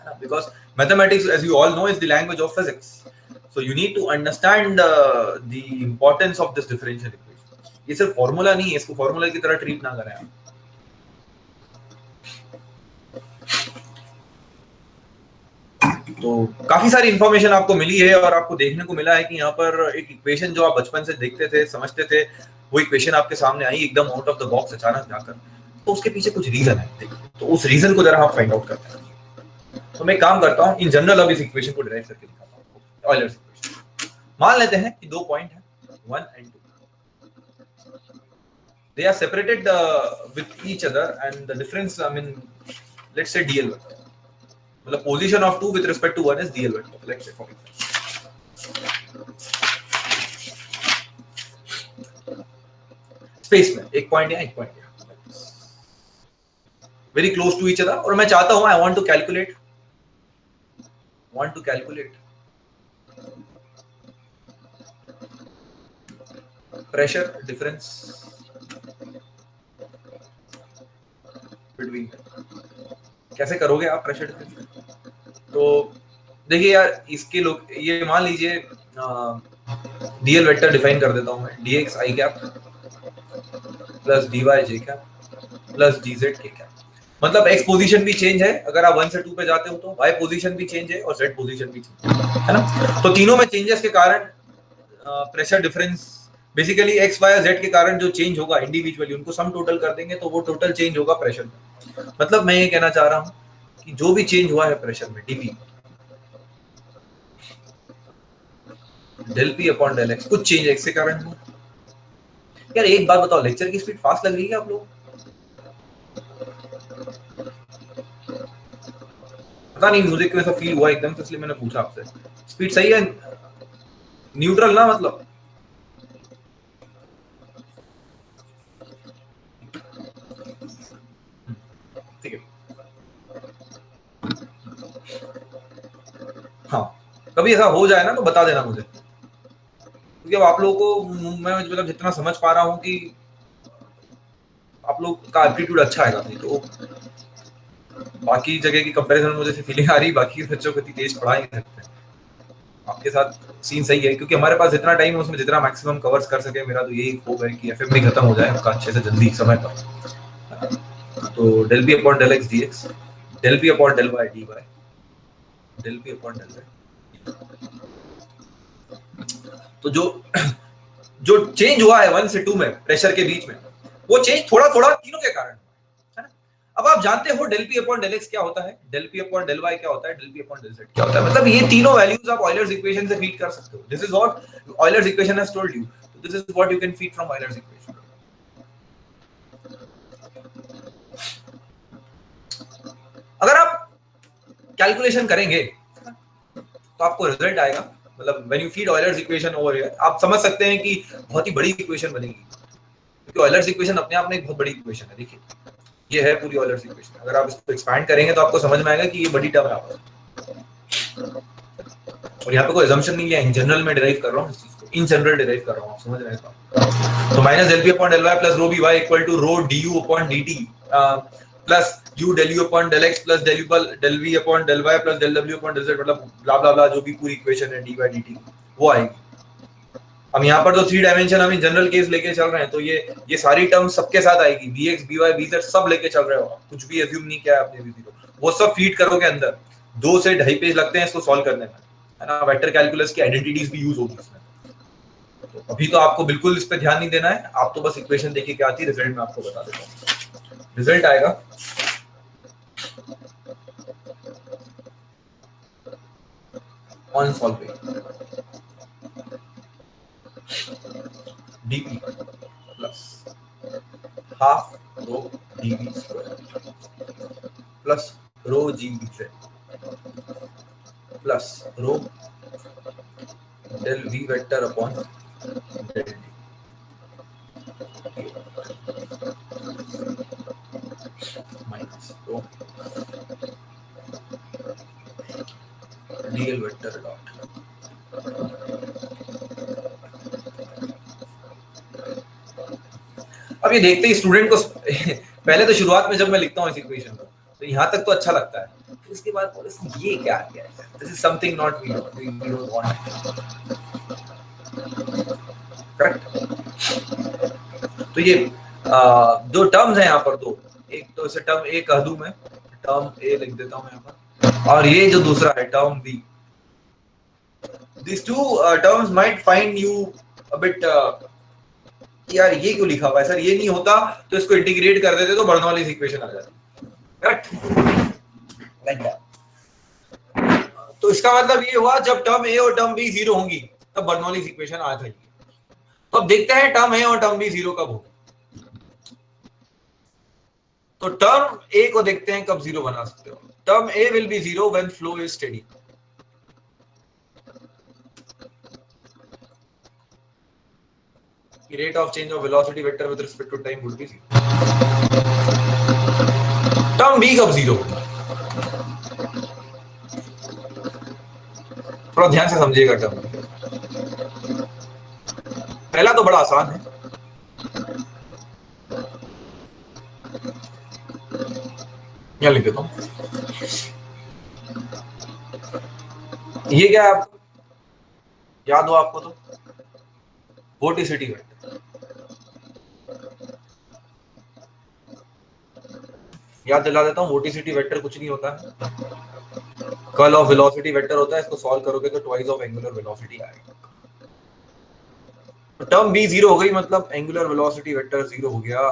ना, because mathematics as you all know is the language of physics, so you need to understand the importance of this differential equation. ये सिर्फ फॉर्मूला नहीं है, इसको फॉर्मूला की तरह ट्रीट ना करें आप। तो काफी सारी इंफॉर्मेशन आपको मिली है और आपको देखने को मिला है कि यहाँ पर एक इक्वेशन जो आप बचपन से देखते थे, समझते थे, वो इक्वेशन आपके सामने आई एकदम आउट ऑफ द बॉक्स अचानक जाकर, तो उसके पीछे कुछ रीजन है। देखिए, तो उस रीजन को जरा हम फाइंड आउट करते हैं। तो मैं काम करता हूँ, इन जनरल अब इस इक्वेशन को डिराइव करके दिखाता हूँ। ऑयलर्स इक्वेशन मान लेते हैं कि 2 पॉइंट है 1 and 2, they are separated with each other and the difference, I mean, let's say dl vector, मतलब position of 2 with respect to 1 is dl vector. Let's say for space में एक point है, एक पॉइंट है, very close to each other, और मैं चाहता हूं, I want to calculate pressure difference between. कैसे करोगे आप प्रेशर डिफरेंस? तो देखिए यार, इसके लोग ये मान लीजिए डीएल वेक्टर डिफाइन कर देता हूं मैं, dx i cap plus dy j cap plus dz k cap. मतलब x पोजीशन भी चेंज है, अगर आप 1 से 2 पे जाते हो तो y पोजीशन भी चेंज है और z पोजीशन भी चेंज है ना। तो तीनों में चेंजेस के कारण pressure difference basically x y और z के कारण जो चेंज होगा इंडिविजुअली, उनको सम टोटल कर देंगे तो वो टोटल चेंज होगा प्रेशर में। मतलब मैं ये कहना चाह रहा हूं कि जो भी चेंज हुआ है प्रेशर में dp del p upon del x, कुछ चेंज x के कारण हुआ। यार एक बात बताओ, लेक्चर की स्पीड फास्ट लग रही है आप लोग? पता नहीं मुझे क्यों ऐसा फील हुआ एकदम से, इसलिए मैंने पूछा आपसे। स्पीड सही है, न्यूट्रल ना, मतलब ठीक है। हाँ, कभी ऐसा हो जाए ना तो बता देना मुझे, क्योंकि अब आप लोगों को मैं मतलब जितना समझ पा रहा हूँ कि आप लोग का एप्टीट्यूड अच्छा है काफी, तो बाकी जगह की कंपैरिजन में मुझे फीलिंग आ रही है बाकी के बच्चों को इतनी तेज पढ़ा नहीं सकते। आपके साथ सीन सही है, क्योंकि हमारे पास जितना टाइम है उसमें जितना मैक्सिमम कवर्स कर सके, मेरा तो यही होप है कि एफएम भी खत्म हो जाए आपका अच्छे से जल्दी समय पर। तो del p upon del x dx, del p upon del y dy, del p upon del z। तो जो चेंज हुआ है 1 से 2 में प्रेशर के बीच में, वो चेंज थोड़ा थोड़ा तीनों के कारण है ना। अब आप जानते हो del p upon del x क्या होता है, del p upon del y क्या होता है, del p upon del z क्या होता है। मतलब ये तीनों वैल्यूज आप ऑयलर्स इक्वेशन से फीड कर सकते हो। This is what Euler's equation has told you, this is what you can feed from Euler's equation. अगर आप कैलकुलेशन करेंगे तो आपको रिजल्ट आएगा, मतलब when you feed Euler's equation over here, आप समझ सकते हैं कि बहुत ही बड़ी इक्वेशन बनेगी, क्योंकि ऑयलर्स इक्वेशन अपने आप में एक बहुत बड़ी इक्वेशन है। देखिए, ये है पूरी ऑयलर्स इक्वेशन। अगर आप इसको एक्सपैंड करेंगे तो आपको समझ में आएगा कि ये बड़ी टर्म है आपका। और यहाँ पे कोई assumption नहीं है, इन जनरल में डिराइव कर रहा हूँ इस चीज को, इन जनरल डिराइव कर रहा हूँ, आप समझ रहे हैं। तो minus del p upon del y plus rho b y equal to rho du upon dt plus u del u upon del x plus del v upon del y plus del w upon del z, मतलब ब्ला ब्ला ब्ला जो भी पूरी equation है dy dt वो आएगी। अब यहाँ पर तो 3 डायमेंशन हम जनरल केस लेके चल रहे हैं, तो ये सारी टर्म सबके साथ आएगी, bx by bz सब लेके चल रहे हो, कुछ भी अज्यूम नहीं किया आपने भी, वो सब फीड करोगे अंदर। 2 से 2.5 पेज लगते हैं इसको सॉल्व करने में, है ना। वेक्टर कैलकुलस की आइडेंटिटीज भी यूज होगी इसमें। तो अभी तो आपको बिल्कुल इस पे ध्यान नहीं देना है, आप तो बस इक्वेशन देखिए क्या आती है, रिजल्ट में आपको बता देता हूँ। रिजल्ट आएगा on solving. dp plus half rho dv square plus rho gbz plus rho del v vector upon del d minus rho dl vector dot अब ये देखते ही स्टूडेंट को पहले तो शुरुआत में जब मैं लिखता हूँ इस इक्वेशन को तो यहाँ तक तो अच्छा लगता है, इसके बाद ये क्या है, this is something not we don't want, correct. तो ये दो टर्म्स हैं यहाँ पर, दो, एक तो इसे टर्म ए कह दूं मैं, टर्म ए लिख देता हूँ यहाँ पर, और ये जो दूसरा है term b, these two terms might find you a bit यार ये क्यों लिखा हुआ है सर, ये नहीं होता तो इसको इंटीग्रेट कर देते तो बर्नौलीज इक्वेशन आ जाती, करेक्ट, लाइक दैट। तो इसका मतलब ये हुआ जब टर्म ए और टर्म बी जीरो होंगी तब बर्नौलीज इक्वेशन आ जाएगी। तो अब देखते हैं टर्म ए और टर्म बी जीरो कब होगी। तो टर्म ए को देखते हैं कब जीरो बना सकते हो। Term A will B zero when flow is steady. Rate of change of velocity vector with respect to time would be zero. Term b कब जीरो होगी, थोड़ा ध्यान से समझिएगा। टर्म पहला तो बड़ा आसान है, यहां लिख देता हूं, ये क्या है आपको याद हो, आपको तो वोर्टिसिटी वेक्टर, याद दिला देता हूं, वोर्टिसिटी वेक्टर कुछ नहीं होता है, कर्ल ऑफ वेलोसिटी वेक्टर होता है। इसको सॉल्व करोगे तो ट्वाइस ऑफ एंगुलर वेलोसिटी आएगा। तो टर्म बी जीरो हो गई मतलब एंगुलर वेलोसिटी वेक्टर जीरो हो गया,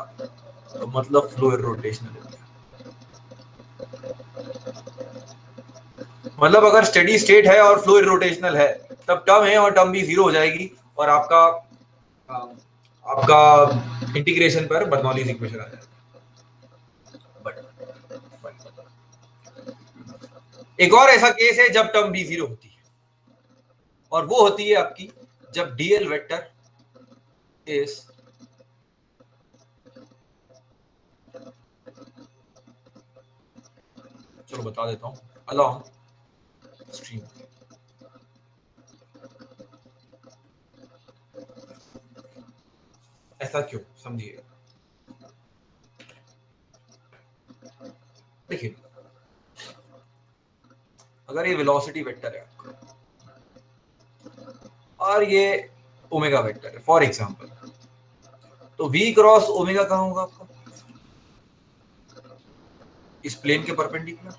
तो मतलब फ्लो इररोटेशनल हो गया। मतलब अगर स्टेडी स्टेट है और फ्लो इररोटेशनल है तब टर्म ए और टर्म बी जीरो हो जाएगी और आपका इंटीग्रेशन पर बर्नौलीज इक्वेशन आ जाएगा। एक और ऐसा केस है जब टर्म बी जीरो होती है, और वो होती है आपकी जब डीएल वेक्टर इज चलो बता देता हूं, अलोंग स्ट्रीम। ऐसा क्यों, समझिए। देखिए अगर ये वेलोसिटी वेक्टर है आपका और ये ओमेगा वेक्टर है फॉर एग्जांपल, तो v क्रॉस ओमेगा कहां होगा आपका, इस प्लेन के परपेंडिकुलर।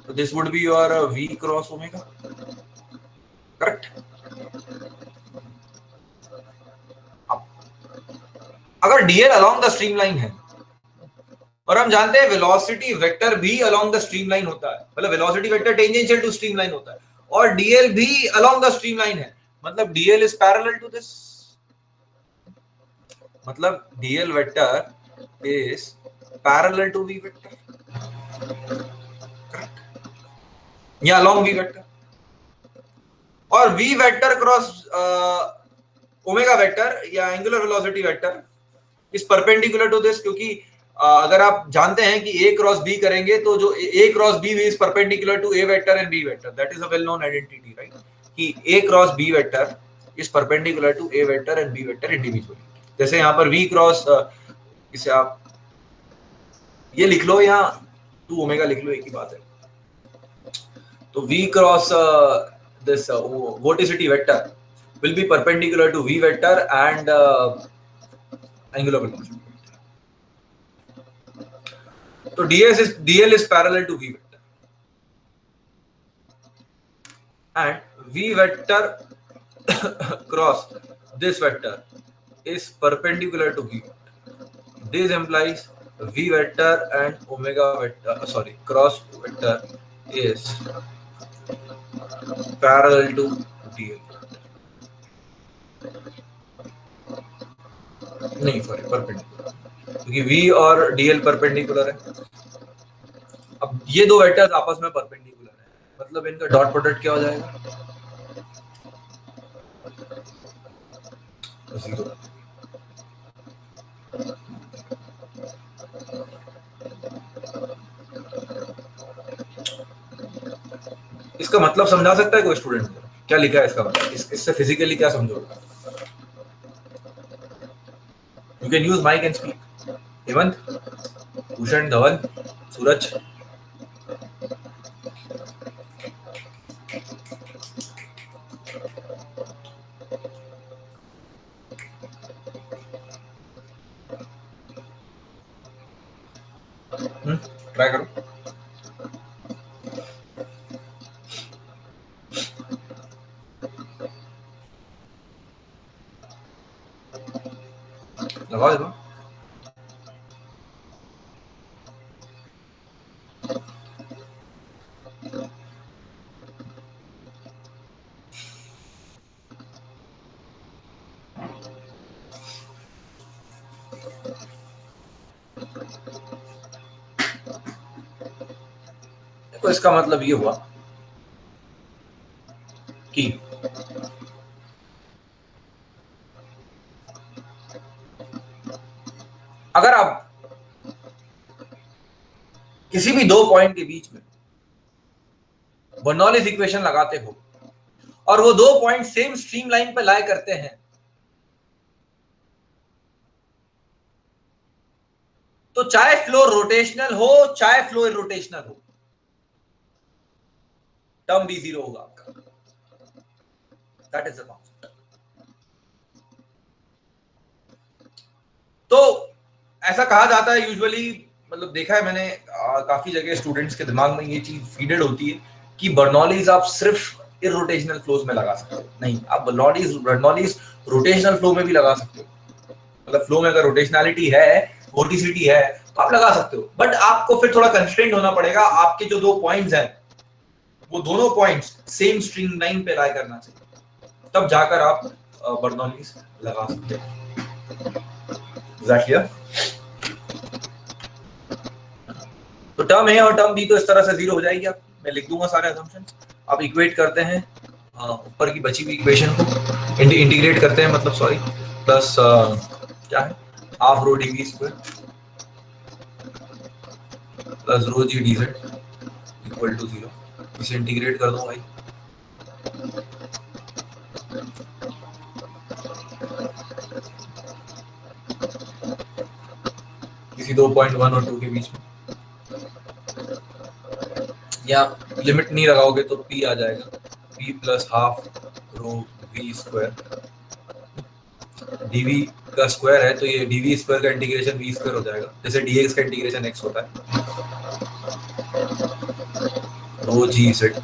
तो this would be your v cross omega, correct. अगर dl अलोंग द स्ट्रीमलाइन है और हम जानते हैं वेलोसिटी वेक्टर भी अलोंग द स्ट्रीमलाइन होता है, मतलब velocity vector tangential to streamline होता है और dl भी अलोंग द स्ट्रीमलाइन है, मतलब dl is parallel to this, मतलब dl vector is parallel to v vector, correct, या अलोंग v वेक्टर। और v vector cross omega vector या angular velocity vector is perpendicular to this, क्योंकि अगर आप जानते हैं कि a क्रॉस b करेंगे तो जो a cross b is perpendicular to a vector and b vector, that is a well known identity, right, कि a cross b vector is perpendicular to a vector and b vector individually. जैसे यहाँ पर v cross, इसे आप ये लिख लो या 2 omega लिख लो, एक ही बात है। तो v cross this vorticity vector will be perpendicular to v vector and angular velocity. So dl is parallel to v vector and v vector cross this vector is perpendicular to v vector. This implies v vector and omega vector, cross vector is parallel to DL, नहीं sorry perpendicular, क्योंकि V और DL perpendicular है। अब ये दो vectors आपस में perpendicular है, मतलब इनका डॉट प्रोडक्ट क्या हो जाएगा, 0। इसका मतलब समझा सकता है कोई स्टूडेंट, क्या लिखा है इसका मतलब, इससे फिजिकली क्या समझोगे? You can use mic and speak. Hemant, Bhushan, Dhawan, Suraj. Try करो। लगा दो। तो इसका मतलब ये हुआ कि अगर आप किसी भी दो पॉइंट के बीच में बर्नौलीज इक्वेशन लगाते हो और वो दो पॉइंट सेम स्ट्रीम लाइन पे लाई करते हैं, तो चाहे फ्लो रोटेशनल हो चाहे फ्लो इरोटेशनल हो, टर्म भी 0 होगा आपका। That is the concept. तो ऐसा कहा जाता है यूजुअली, मतलब देखा है मैंने काफी जगह स्टूडेंट्स के दिमाग में ये चीज फीडेड होती है कि बर्नौलीज आप सिर्फ इरोटेशनल फ्लोज में लगा सकते हो। नहीं, आप बर्नौलीज रोटेशनल फ्लो में भी लगा सकते हो। मतलब फ्लो में अगर रोटेशनलिटी है, वोर्टिसिटी है, तो आप लगा सकते हो, बट आपको फिर थोड़ा कंस्ट्रेंट होना पड़ेगा। आपके जो दो पॉइंट्स हैं वो दोनों पॉइंट्स सेम स्ट्रीम लाइन पे लाई करना चाहिए, तब जाकर आप बर्नौलीज लगा सकते हो। एग्जैक्टली। तो टर्म ए और टर्म बी तो इस तरह से 0 हो जाएगी। आप, मैं लिख दूंगा सारे असम्पशंस, आप इक्वेट करते हैं ऊपर की बची हुई इक्वेशन को, इंटीग्रेट करते हैं, मतलब सॉरी, प्लस क्या है, half rho d v square plus rho g d z equal to 0। इसे इंटीग्रेट कर दो भाई, किसी दो पॉइंट 1 और 2 के बीच में, या लिमिट नहीं लगाओगे तो p आ जाएगा, p plus half rho we square, dv का स्क्वायर है तो ये dv स्क्वायर का इंटीग्रेशन v स्क्वायर हो जाएगा, जैसे dx का इंटीग्रेशन x होता है, रो जी सेट।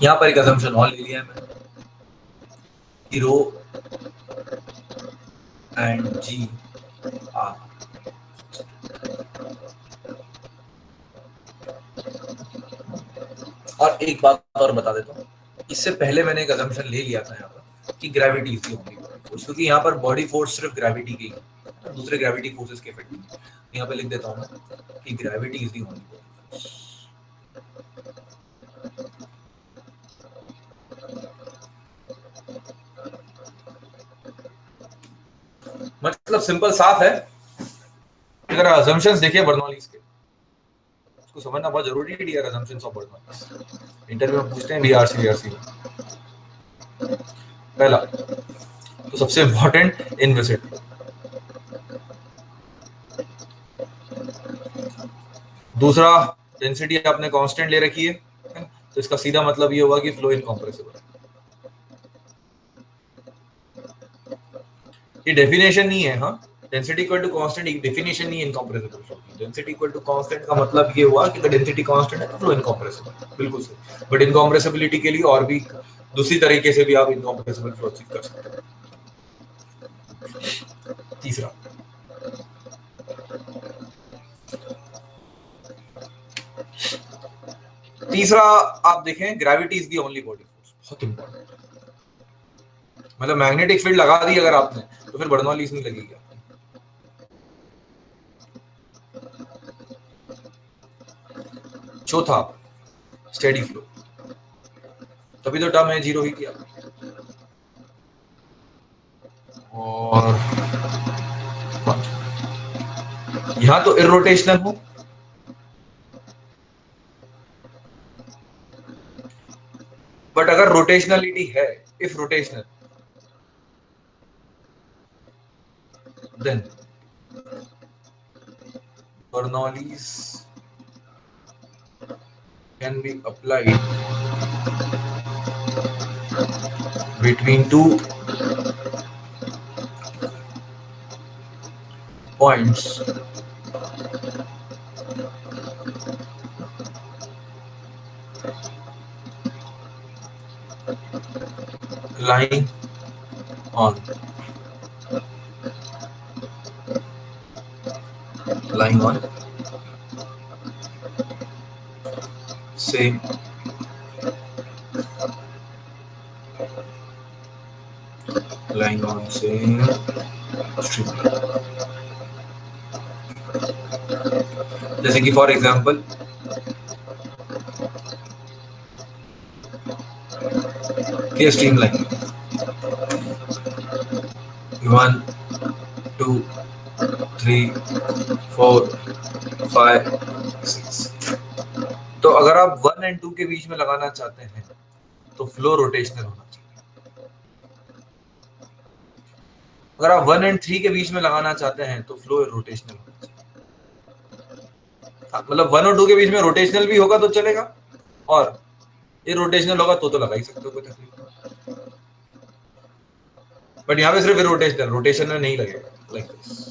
यहाँ पर एक असम्पशन और ले लिया है मैंने कि रो एंड जी आर। और एक बात और बता देता हूँ, इससे पहले मैंने एक असम्पशन ले लिया था यहाँ पर कि gravity is the only force, क्योंकि यहाँ पर बॉडी फोर्स सिर्फ ग्रेविटी की है, दूसरे ग्रेविटी फोर्सेस के इफेक्ट नहीं। यहाँ पे लिख देता हूँ मैं कि gravity is the only force. मतलब सिंपल साफ है। अगर असम्पशंस देखिए बर्नौलीज के, उसको समझना बहुत जरूरी है। Dear assumptions of Bernoulli's interview में पूछते हैं बीआरसी बीआरसी में। पहला तो सबसे इंपॉर्टेंट इनविसिड, दूसरा डेंसिटी आपने कांस्टेंट ले रखी है, तो इसका सीधा मतलब ये होगा कि फ्लो इनकम्प्रेसिबल। ये डेफिनेशन नहीं है, हाँ, डेंसिटी इक्वल टू कांस्टेंट एक डेफिनेशन नहीं है इनकम्प्रेसिबल फ्लो की। डेंसिटी इक्वल टू कांस्टेंट का मतलब ये हुआ कि डेंसिटी कांस्टेंट है तो फ्लो इनकम्प्रेसिबल, बिल्कुल सही। बट इनकम्प्रेसिबिलिटी के लिए और भी दूसरी तरीके से भी आप इनकम्प्रेसिबल फ्लो अचीव कर सकते हैं। तीसरा तीसरा आप देखें, gravity is the only body force, बहुत इंपॉर्टेंट। मतलब मैग्नेटिक फील्ड लगा दी अगर आपने तो फिर बर्नौलीज नहीं लगेगी। चौथा स्टेडी फ्लो, तभी तो टर्म है जीरो ही किया। और यहां तो इरोटेशनल हो, बट अगर रोटेशनलिटी है, if rotational, then Bernoulli's can be applied between two points lying on same stream। जैसे कि फॉर एग्जांपल ये स्ट्रीम लाइन 1 2 3 4 5 6। तो अगर आप 1 और 2 के बीच में लगाना चाहते हैं तो फ्लो रोटेशनल होना चाहिए। अगर आप 1 और 3 के बीच में लगाना चाहते हैं तो फ्लो रोटेशनल होना चाहिए। मतलब 1 और 2 के बीच में रोटेशनल भी होगा तो चलेगा, और ये रोटेशनल होगा तो लगा ही सकते हो, कोई तकलीफ नहीं। बट यहाँ पे सिर्फ रोटेशनल, रोटेशन में नहीं लगेगा लाइक दिस।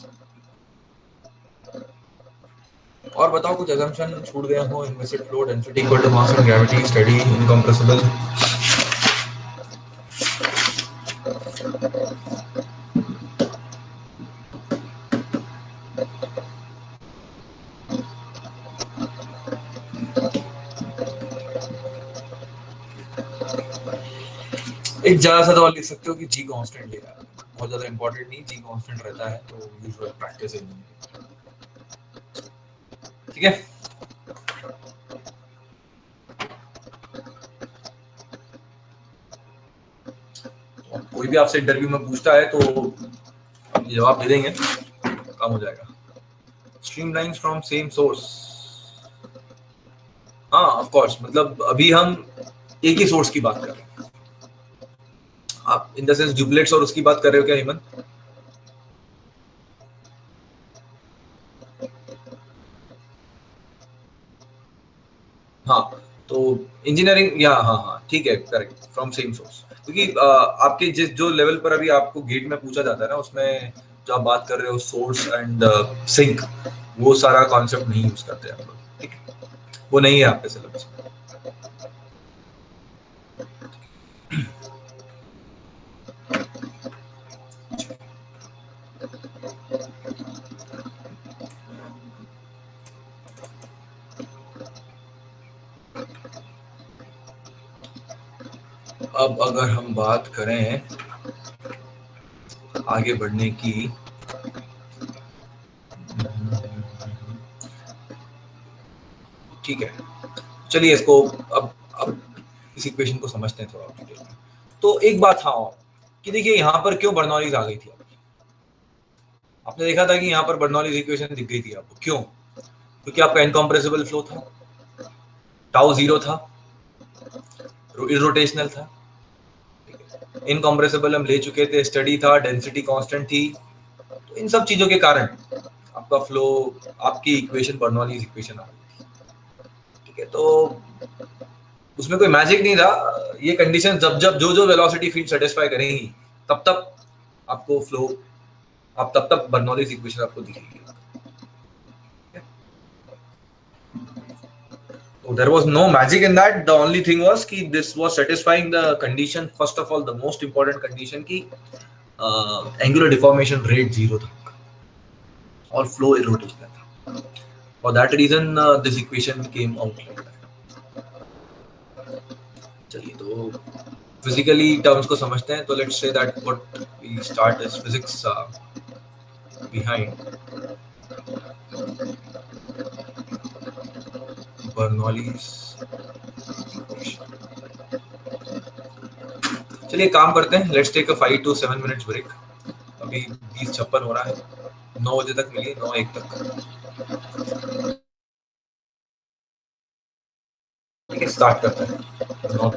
और बताओ कुछ assumption छूट गया हो। Inviscid flow, density equal to mass and gravity, steady, incompressible. एक ज्यादा सा सवाल लिख सकते हो कि जी कांस्टेंट है यार, बहुत ज्यादा इंपॉर्टेंट नहीं, जी कांस्टेंट रहता है तो यूजुअल प्रैक्टिस है। ठीक है, कोई भी आपसे इंटरव्यू में पूछता है तो जवाब दे देंगे, काम हो जाएगा। स्ट्रीमलाइंस फ्रॉम सेम सोर्स, हाँ ऑफ कोर्स, मतलब अभी हम एक ही सोर्स की बात कर रहे हैं। आप इन द सेंस ड्यूप्लेट्स और उसकी बात कर रहे हो क्या हेमंत? हाँ, तो इंजीनियरिंग, या हाँ हाँ ठीक है, करेक्ट, फ्रॉम सेम सोर्स। क्योंकि आपके जिस जो लेवल पर अभी आपको गेट में पूछा जाता है ना, उसमें जो आप बात कर रहे हो सोर्स एंड सिंक, वो सारा कॉन्सेप्ट नहीं यूज करते हम लोग, ठीक है, वो नहीं है आपके सिलेबस में। अब अगर हम बात करें आगे बढ़ने की, ठीक है, चलिए इसको अब इस इक्वेशन को समझते हैं थोड़ा डिटेल में। तो एक बात हाँ, कि देखिए यहाँ पर क्यों बर्नौलीज आ गई थी, आपने देखा था कि यहाँ पर बर्नौलीज इक्वेशन दिख गई थी आपको, क्यों? क्योंकि आपका इनकम्प्रेसिबल फ्लो था, टाउ जीरो था, इरोटेशनल था, इनकम्प्रेसिबल हम ले चुके थे, स्टडी था, डेंसिटी कांस्टेंट थी। तो इन सब चीजों के कारण आपका फ्लो, आपकी इक्वेशन बर्नौलीज इक्वेशन आ गई थी, ठीक है। तो उसमें कोई मैजिक नहीं था, ये कंडीशन जब जब जो वेलोसिटी फील्ड सेटिस्फाई करेंगी तब तक आपको फ्लो, आप तब तक बर्नौलीज इक्वेशन आपको दिखेगी। So there was no magic in that. The only thing was कि this was satisfying the condition, first of all the most important condition कि angular deformation rate zero था और flow irrotational था. For that reason this equation came out like that. तो physically terms को समझते हैं, तो let's say that what we start is physics behind Bernoulli's equation. चलिए काम करते हैं, let's take a 5 to 7 minutes break. अभी 20:56 हो रहा है, 9 बजे तक मिलिए, 9:01 तक। ठीक है, स्टार्ट करते हैं। 9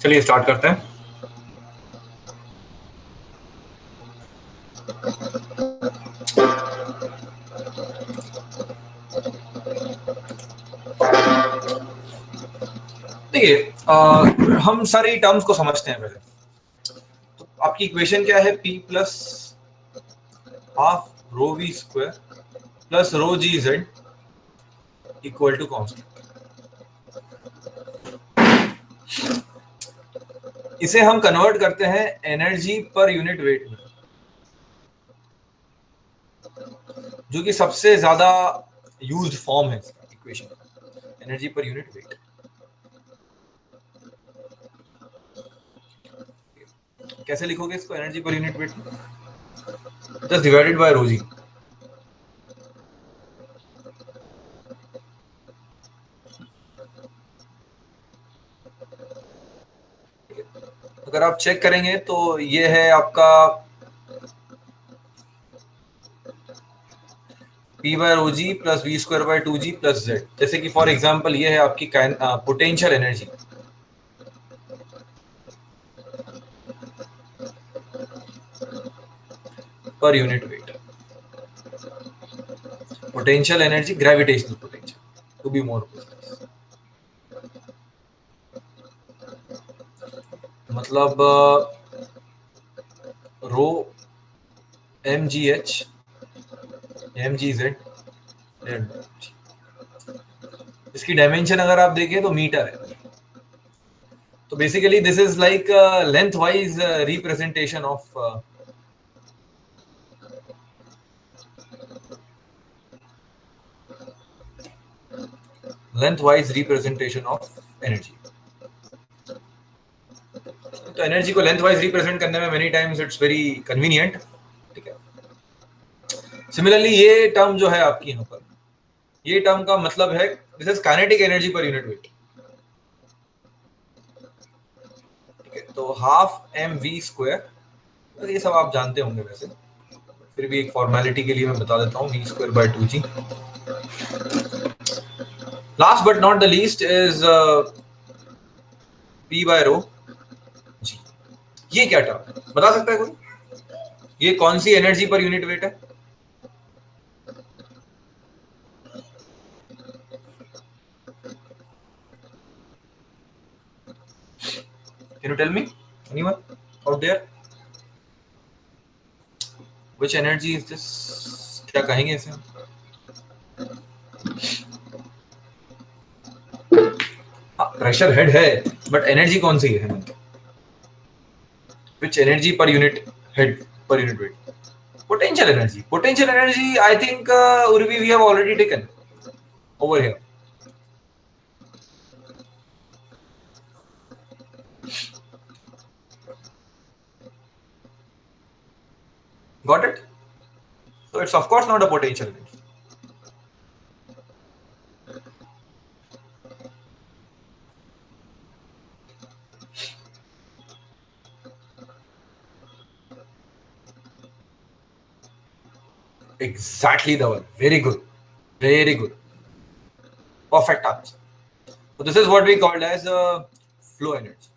चलिए स्टार्ट करते हैं। देखिए हम सारी टर्म्स को समझते हैं पहले। तो आपकी इक्वेशन क्या है? P plus half rho we square plus rho g z equal to constant. इसे हम कन्वर्ट करते हैं एनर्जी पर यूनिट वेट में, जो कि सबसे ज्यादा यूज्ड फॉर्म है equation, energy per unit weight. कैसे लिखोगे इसको energy per unit weight? Just divided by rho g. अगर आप चेक करेंगे तो ये है आपका P by rho g plus v square by 2g plus z. जैसे कि फॉर एग्जांपल ये है आपकी potential energy per unit weight, potential energy, gravitational potential to be more precise. मतलब rho m g h m जी Z, इसकी dimension अगर आप देखें तो मीटर है। तो basically this is like length wise representation of energy. तो एनर्जी को लेंथ वाइज रिप्रेजेंट करने में many times it's very convenient. ठीक है। सिमिलरली ये टर्म जो है आपकी यहाँ पर, ये टर्म का मतलब है this is kinetic energy per unit wait. ठीक है। तो हाफ एम वी स्क्वायर, ये सब आप जानते होंगे वैसे, फिर भी एक फॉर्मेलिटी के लिए मैं बता देता हूँ, v square by 2g। Last but not the least is p by rho g. ये क्या टर्म है बता सकता है कोई? ये कौन सी एनर्जी पर यूनिट वेट है? Can you tell me anyone out there? Which energy is this? क्या कहेंगे इसे? हाँ, प्रेशर हेड है, बट एनर्जी कौन सी है? Which energy per unit head per unit weight? Potential energy. Potential energy, I think, Urvi, we have already taken over here. Got it? So it's of course not a potential energy. Exactly the one. Very good. Very good. Perfect answer. So this is what we called as flow energy.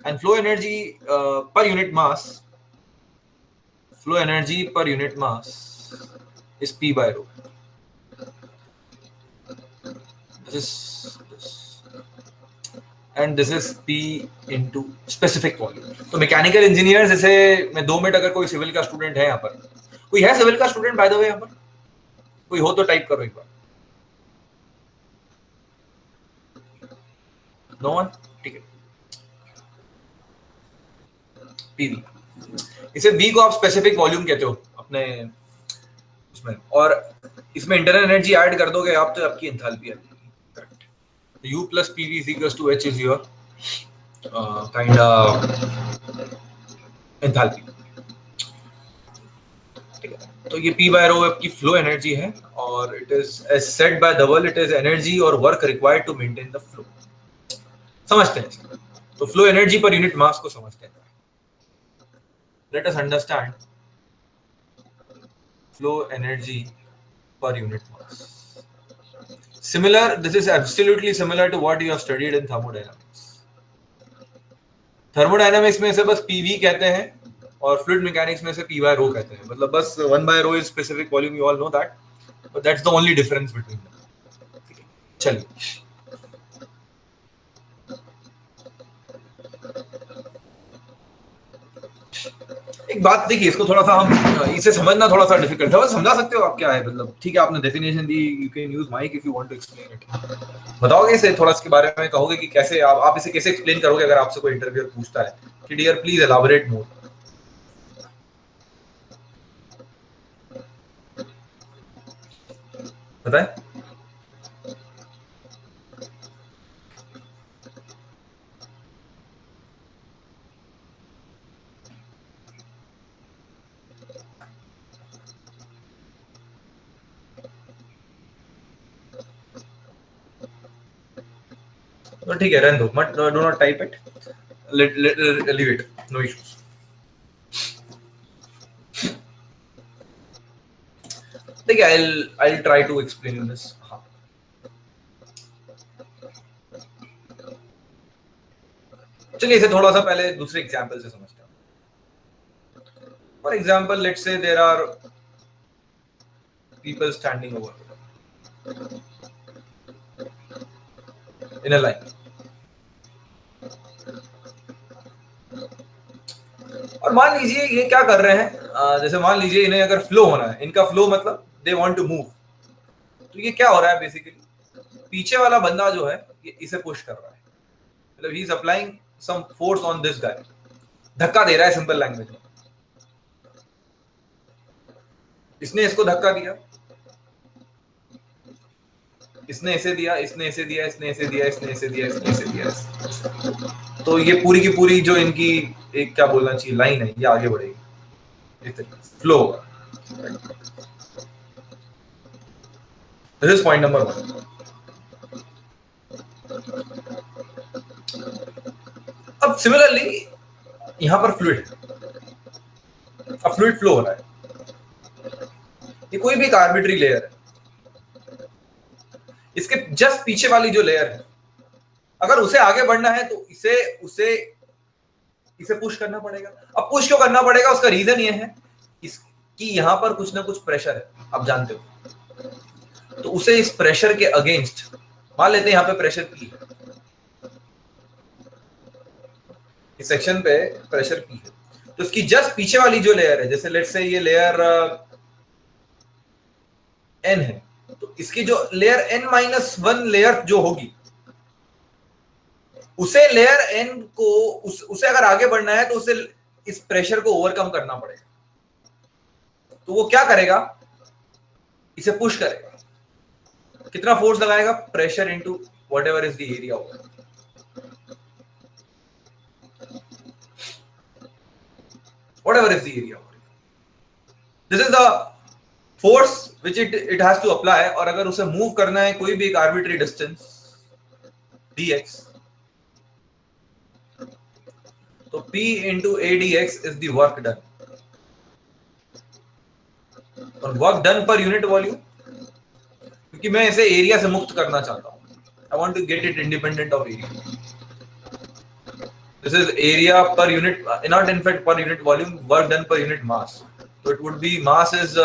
And flow energy per unit mass, flow energy per unit mass is P by rho. This and this is P into specific volume. तो mechanical engineers, जैसे मैं 2 minute, अगर कोई civil का student है यहाँ पर, कोई है सिविल का स्टूडेंट बाय द वे यहाँ पर? कोई हो तो टाइप करो एक बार। No one? ठीक है। पीवी, इसे बी को आप स्पेसिफिक वॉल्यूम कहते हो अपने उसमें, और इसमें इंटरनल एनर्जी ऐड कर दोगे आप तो आपकी एंथैल्पी आ जाएगी। U plus PV is equals to H is your kind of enthalpy. ठीक है। तो ये P by rho आपकी फ्लो एनर्जी है, और it is as said by Dhaval, it is energy और work required to maintain the flow. समझते हैं? तो flow energy per unit mass को समझते हैं। Let us understand flow energy per unit mass. Similar, this is absolutely similar to what you have studied in thermodynamics. Thermodynamics में से बस PV कहते हैं और फ्लूइड मैकेनिक्स में से पी बाय रो कहते हैं, मतलब बस 1/ρ is specific volume, you all know that, but that's the only difference between them. चलिए एक बात देखिए, इसको थोड़ा सा हम इसे समझना थोड़ा सा डिफिकल्ट है, बस समझा सकते हो आप क्या है, मतलब ठीक है आपने डेफिनेशन दी, you can use mike if you want to explain it. बताओगे इसे थोड़ा, इसके बारे में कहोगे कि कैसे आप इसे कैसे एक्सप्लेन करोगे अगर आपसे कोई इंटरव्यूअर पूछता है कि डियर प्लीज एलाबोरेट मोर। बताएं। तो ठीक है, रहने दो, मत do not type it, leave it, no issues. देखिए I try to explain this. हाँ, चलिए इसे थोड़ा सा पहले दूसरे एग्जांपल से समझते हैं। For example let's say there are people standing over in a line, और मान लीजिए ये क्या कर रहे हैं, जैसे मान लीजिए इन्हें अगर फ्लो होना है, इनका फ्लो मतलब दे वांट टू मूव, तो ये क्या हो रहा है बेसिकली, पीछे वाला बंदा जो है ये इसे पुश कर रहा है, मतलब he is applying some force on this guy, धक्का दे रहा है सिंपल लैंग्वेज में। इसने इसको धक्का दिया, इसने इसे दिया, इसने इसे दिया, इसने इसे दिया, इसने इसे दिया, इसने इसे दिया, तो ये पूरी की पूरी जो इनकी एक क्या बोलना चाहिए लाइन है, ये आगे बढ़ेगी इस तरीके से फ्लो होगा। This is point number 1। अब सिमिलरली यहां पर फ्लूइड, अब फ्लूइड फ्लो हो रहा है, ये कोई भी एक आर्बिट्री लेयर है, इसके जस्ट पीछे वाली जो लेयर है, अगर उसे आगे बढ़ना है तो इसे उसे इसे पुश करना पड़ेगा। अब पुश क्यों करना पड़ेगा, उसका रीजन ये है कि यहां पर कुछ ना कुछ प्रेशर है, आप जानते हो, तो उसे इस प्रेशर के अगेंस्ट, मान लेते हैं यहां पे प्रेशर पी है, इस सेक्शन पे प्रेशर पी है, तो इसकी जस्ट पीछे वाली जो लेयर है, जैसे लेट्स से ये लेयर एन है, तो इसकी जो लेयर n-1 लेयर जो होगी, उसे लेयर एन को उसे अगर आगे बढ़ना है तो उसे इस प्रेशर को ओवरकम करना पड़ेगा, तो वो क्या करेगा, इसे पुश करेगा, कितना फोर्स लगाएगा, pressure into whatever is the area होगा, व्हाटएवर इज द एरिया होगा, this is the force which it has to apply. और अगर उसे मूव करना है कोई भी एक आर्बिट्री डिस्टेंस dx, तो p into a d x is the work done, और work done per unit volume, क्योंकि मैं इसे एरिया से मुक्त करना चाहता हूं, I want to get it independent of area, this is area per unit, not in fact per unit volume, work done per unit mass, so it would be mass is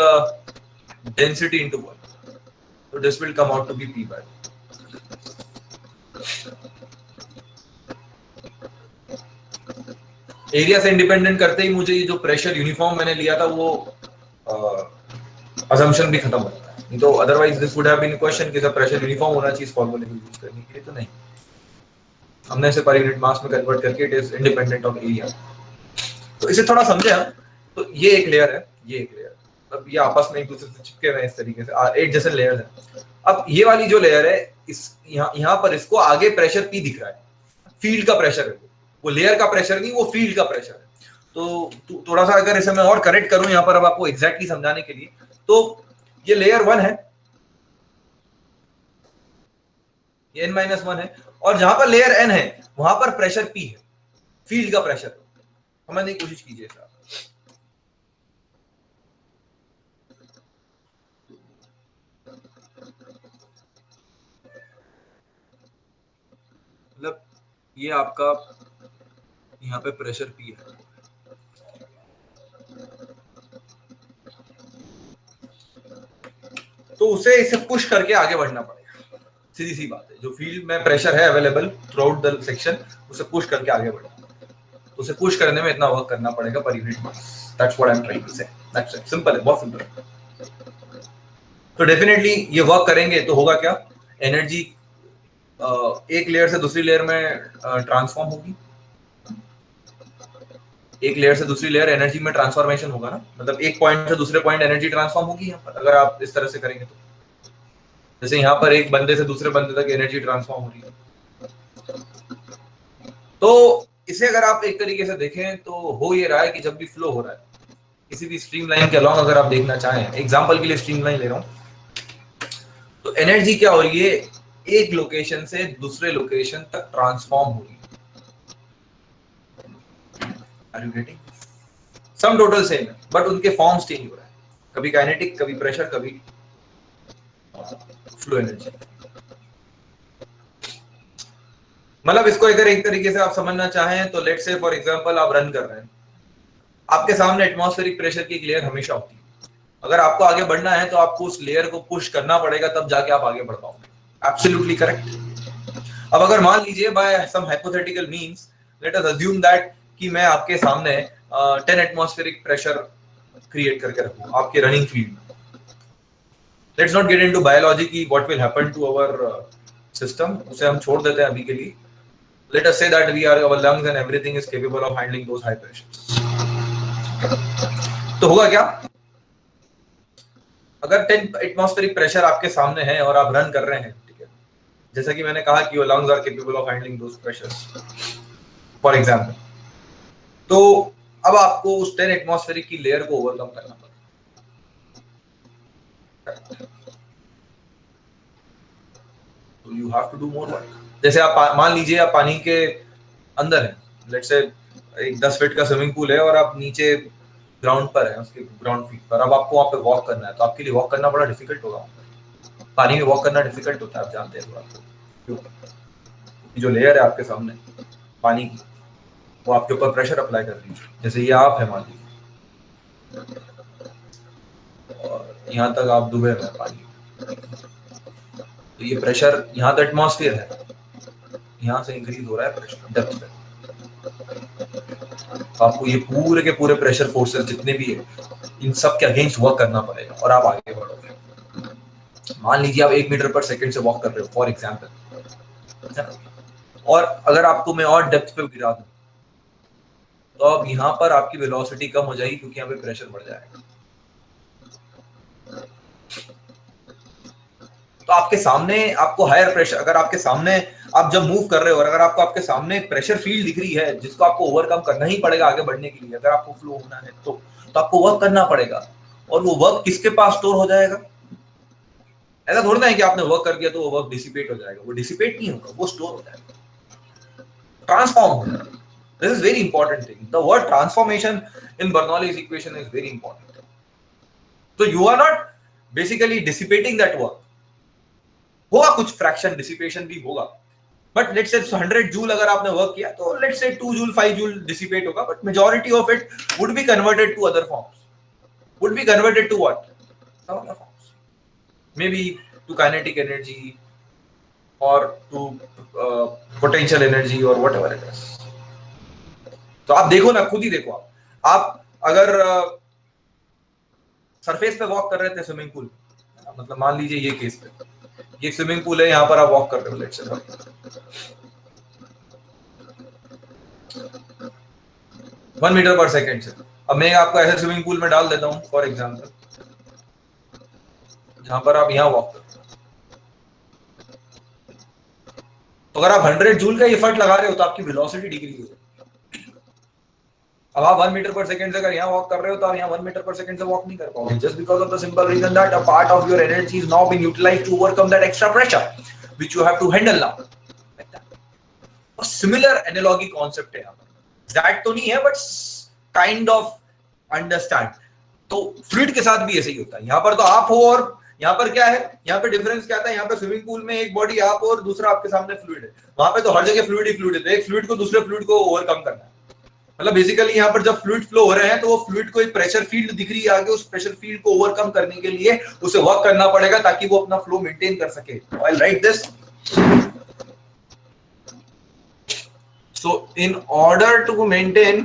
density into volume, so this will come out to be p by, area से independent करते ही मुझे ये जो pressure uniform मैंने लिया था वो assumption भी खत्म होता है, नहीं तो otherwise this would have been question कि प्रेशर यूनिफॉर्म होना चाहिए इस फॉर्मूले को यूज करने के लिए, तो नहीं, हमने इसे पर यूनिट मास में कन्वर्ट करके it is independent of area. तो इसे थोड़ा समझे हम, तो ये एक लेयर है, ये एक लेयर, अब ये आपस में एक दूसरे से चिपके हुए हैं इस तरीके से, एक जैसे लेयर है। अब ये वाली जो लेयर है, इस यहाँ पर इसको आगे प्रेशर पी दिख रहा है, फील्ड का प्रेशर है वो लेयर का प्रेशर नहीं, वो फील्ड का प्रेशर है। तो थोड़ा सा अगर इसे मैं और करेक्ट करूं यहाँ पर अब आपको एग्जैक्टली समझाने के लिए, तो ये लेयर 1 है, ये n-1 है, और जहां पर लेयर n है वहां पर प्रेशर p है, फील्ड का प्रेशर। समझने की कोशिश कीजिए सर, मतलब ये आपका यहाँ पे प्रेशर P है, तो उसे इसे पुश करके आगे बढ़ना पड़ेगा। सीधी सी बात है, जो फील्ड में प्रेशर है available through out the section, उसे पुश करके आगे बढ़ना, उसे पुश करने में इतना वर्क करना पड़ेगा पर unit mass. That's what I am trying to say. That's it, simple है, बहुत सिंपल है। तो डेफिनेटली ये वर्क करेंगे तो होगा क्या, एनर्जी एक लेयर से दूसरी लेयर में ट्रांसफॉर्म होगी, एक लेयर से दूसरी लेयर एनर्जी में ट्रांसफॉर्मेशन होगा ना, मतलब एक पॉइंट से दूसरे पॉइंट एनर्जी ट्रांसफॉर्म होगी यहाँ पर, अगर आप इस तरह से करेंगे तो। जैसे यहाँ पर एक बंदे से दूसरे बंदे तक एनर्जी ट्रांसफॉर्म हो रही है, तो इसे अगर आप एक तरीके से देखें तो हो ये रहा है कि जब भी फ्लो हो रहा है किसी भी स्ट्रीम लाइन के अलॉन्ग, अगर आप देखना चाहें, एग्जांपल के लिए स्ट्रीम लाइन ले रहा हूं, तो एनर्जी क्या हो रही है, एक लोकेशन से दूसरे लोकेशन तक ट्रांसफॉर्म हो रही है। Are you getting? Sum total same है बट उनके फॉर्म्स चेंज हो रहे हैं, कभी काइनेटिक, कभी प्रेशर, कभी फ्लो एनर्जी। मतलब इसको अगर एक तरीके से आप समझना चाहें तो लेट्स से फॉर एग्जांपल आप रन कर रहे हैं, आपके सामने एटमॉस्फेरिक प्रेशर की एक लेयर हमेशा होती है, अगर आपको आगे बढ़ना है तो आपको उस लेयर को पुश करना पड़ेगा, तब जाके आप आगे बढ़ पाओगे। Absolutely correct. अब अगर मान लीजिए by some hypothetical means, let us assume that कि मैं आपके सामने 10 एटमॉस्फेरिक प्रेशर क्रिएट करके रखूं आपके रनिंग फील्ड में। Let's not get into biology की what will happen to our system, उसे हम छोड़ देते हैं अभी के लिए। Let us say that we are, our lungs and everything is capable of handling those high pressures. तो होगा क्या, अगर 10 एटमॉस्फेरिक प्रेशर आपके सामने है और आप रन कर रहे हैं, ठीक है, जैसा कि मैंने कहा कि your lungs are capable of handling those pressures for example, तो अब आपको उस 10 एटमॉस्फेरिक की लेयर को ओवरकम करना पड़ेगा। तो you have to do more work. जैसे आप मान लीजिए आप पानी के अंदर हैं, लेट्स से एक 10 फीट का स्विमिंग पूल है और आप नीचे ग्राउंड पर है, उसके ग्राउंड फीट पर, अब आपको वहां पे वॉक करना है, तो आपके लिए वॉक करना बड़ा डिफिकल्ट होगा। पानी में वॉक करना डिफिकल्ट होता है, आप जानते हैं थोड़ा, क्यों? जो लेयर है आपके सामने पानी की, वो आपके ऊपर प्रेशर अप्लाई कर रही है। जैसे ये आप है मान लीजिए, और यहाँ तक आप डूबे हुए हैं पानी, तो ये प्रेशर यहाँ तो एटमॉस्फेयर है, यहाँ से इंक्रीज हो रहा है प्रेशर डेप्थ पे, तो आपको ये पूरे के पूरे प्रेशर फोर्सेस जितने भी है, इन सब के अगेंस्ट वर्क करना पड़ेगा और आप आगे बढ़ोगे। मान लीजिए आप 1 मीटर पर सेकेंड से वॉक कर रहे हो फॉर एग्जाम्पल, और अगर आपको मैं और डेप्थ पे गिरा दूं, तो अब यहाँ पर आपकी वेलोसिटी कम हो जाएगी क्योंकि यहाँ पे प्रेशर बढ़ जाएगा। तो आपके सामने आपको हायर प्रेशर, अगर आपके सामने आप जब मूव कर रहे हो और अगर आपको आपके सामने प्रेशर फील्ड दिख रही है जिसको आपको ओवरकम करना ही पड़ेगा आगे बढ़ने के लिए, अगर आपको फ्लो होना है तो आपको वर्क करना पड़ेगा, और वो वर्क किसके पास स्टोर हो जाएगा? ऐसा थोड़ा ना है कि आपने वर्क कर दिया तो वो वर्क डिसिपेट हो जाएगा, वो डिसिपेट नहीं होगा, वो स्टोर हो जाएगा, ट्रांसफॉर्म हो जाएगा। This is very important thing. The word transformation in Bernoulli's equation is very important. So you are not basically dissipating that work. होगा कुछ फ्रैक्शन डिसिपेशन भी होगा, बट लेट्स से 100 जूल अगर आपने वर्क किया तो let's say 2 joule 5 joule dissipate होगा, but majority of it would be converted to other forms, would be converted to what, some other forms, maybe to kinetic energy or to potential energy or whatever it is. तो आप देखो ना, खुद ही देखो, आप अगर surface पे walk कर रहे थे स्विमिंग पूल, मतलब मान लीजिए ये केस पे, ये स्विमिंग पूल है, यहाँ पर आप वॉक कर रहे हो लेट्स से 1 मीटर पर सेकेंड से, अब मैं आपको ऐसे स्विमिंग पूल में डाल देता हूँ फॉर एग्जाम्पल, जहां पर आप यहाँ वॉक करते हो, तो अगर आप 100 जूल का एफर्ट लगा रहे हो तो आपकी वेलोसिटी डिक्रीज हो जाएगी। अब आप 1 मीटर पर सेकंड से अगर यहाँ वॉक कर रहे हो तो आप यहाँ 1 मीटर पर सेकंड से वॉक नहीं कर पाओगे, just because of the simple reason that a part of your energy is now being utilized to overcome that extra pressure which you have to handle now. और सिमिलर एनालॉजी कॉन्सेप्ट है यहाँ पर, that तो नहीं है but kind of understand. तो fluid के साथ भी ऐसे ही होता है, यहाँ पर तो आप हो और यहाँ पर क्या है, यहाँ पे डिफरेंस क्या था, यहाँ पे स्विमिंग पूल में एक बॉडी आप और दूसरा आपके सामने फ्लूइड है, वहां पे तो हर जगह फ्लूइड ही फ्लूइड है, तो एक फ्लूइड को दूसरे फ्लूइड को ओवरकम करना है, मतलब बेसिकली यहाँ पर जब फ्लूइड फ्लो हो रहे हैं तो वो फ्लूइड को एक प्रेशर फील्ड दिख रही है आगे, उस प्रेशर फील्ड को ओवरकम करने के लिए उसे वर्क करना पड़ेगा ताकि वो अपना फ्लो मेंटेन कर सके. I write this. So in order to maintain,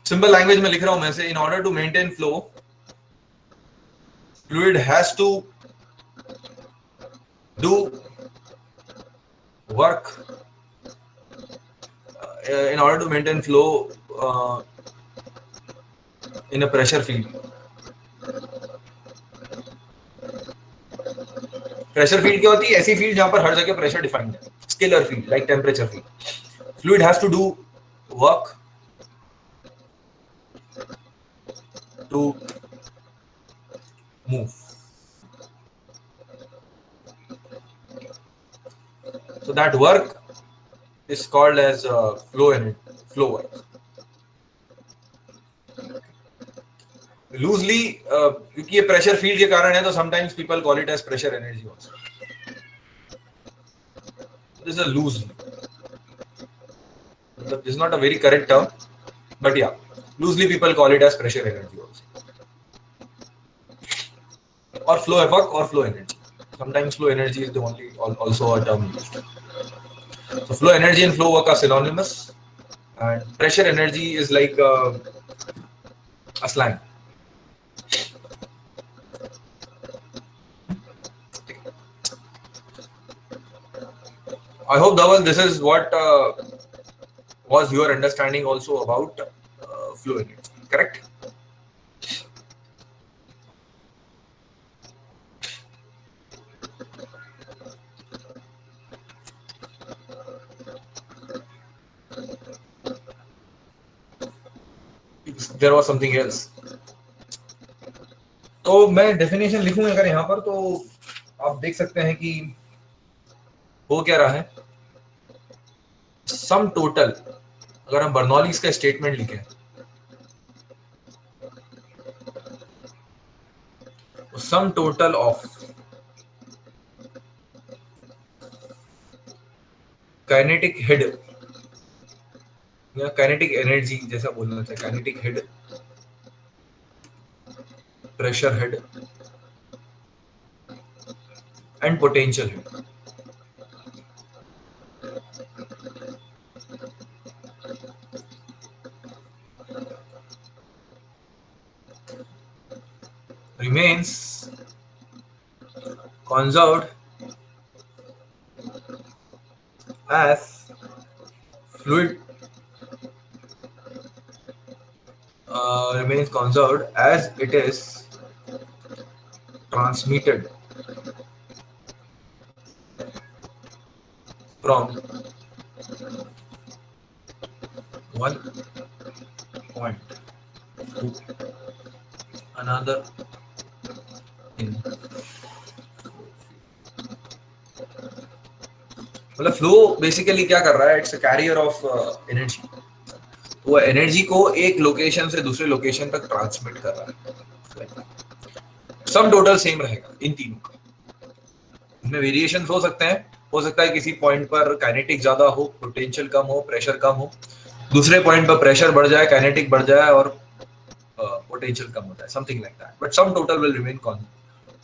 simple language में लिख रहा हूं मैं से, in order to maintain flow, fluid has to do work in order to maintain flow in a pressure field. Pressure field क्या होती है? ऐसी फील्ड जहां पर हर जगह प्रेशर डिफाइंड है. Scalar field like temperature field. Fluid has to do work to move. So that work is called as flow energy, flow work. Loosely, क्योंकि ये प्रेशर फील्ड के कारण है तो sometimes people call it as pressure energy also. This is a loose. This is not a very correct term, but yeah, loosely people call it as pressure energy also. Or flow work or flow energy. Sometimes flow energy is the only also a term used. So flow energy and flow work are synonymous, and pressure energy is like a slang. I hope, Dhaval, this is what was your understanding also about flow energy, correct? There was something else. तो मैं definition लिखूंगा अगर यहाँ पर, तो आप देख सकते हैं कि हो क्या रहा है. सम टोटल, अगर हम बर्नौलीज का स्टेटमेंट लिखें, sum total of kinetic head या काइनेटिक एनर्जी जैसा बोलना चाहिए, kinetic head, pressure head and potential head remains conserved as fluid remains conserved as it is transmitted from one point to another in. मतलब flow basically क्या कर रहा है? It's a carrier of energy. वो energy को एक location से दूसरे लोकेशन तक ट्रांसमिट कर रहा है. सम टोटल सेम रहेगा इन तीनों का. इनमें वेरिएशन हो सकते हैं. हो सकता है किसी पॉइंट पर काइनेटिक ज्यादा हो, पोटेंशियल कम हो, प्रेशर कम हो. दूसरे पॉइंट पर प्रेशर बढ़ जाए, काइनेटिक बढ़ जाए और पोटेंशियल कम हो जाए, something like that. But some total will remain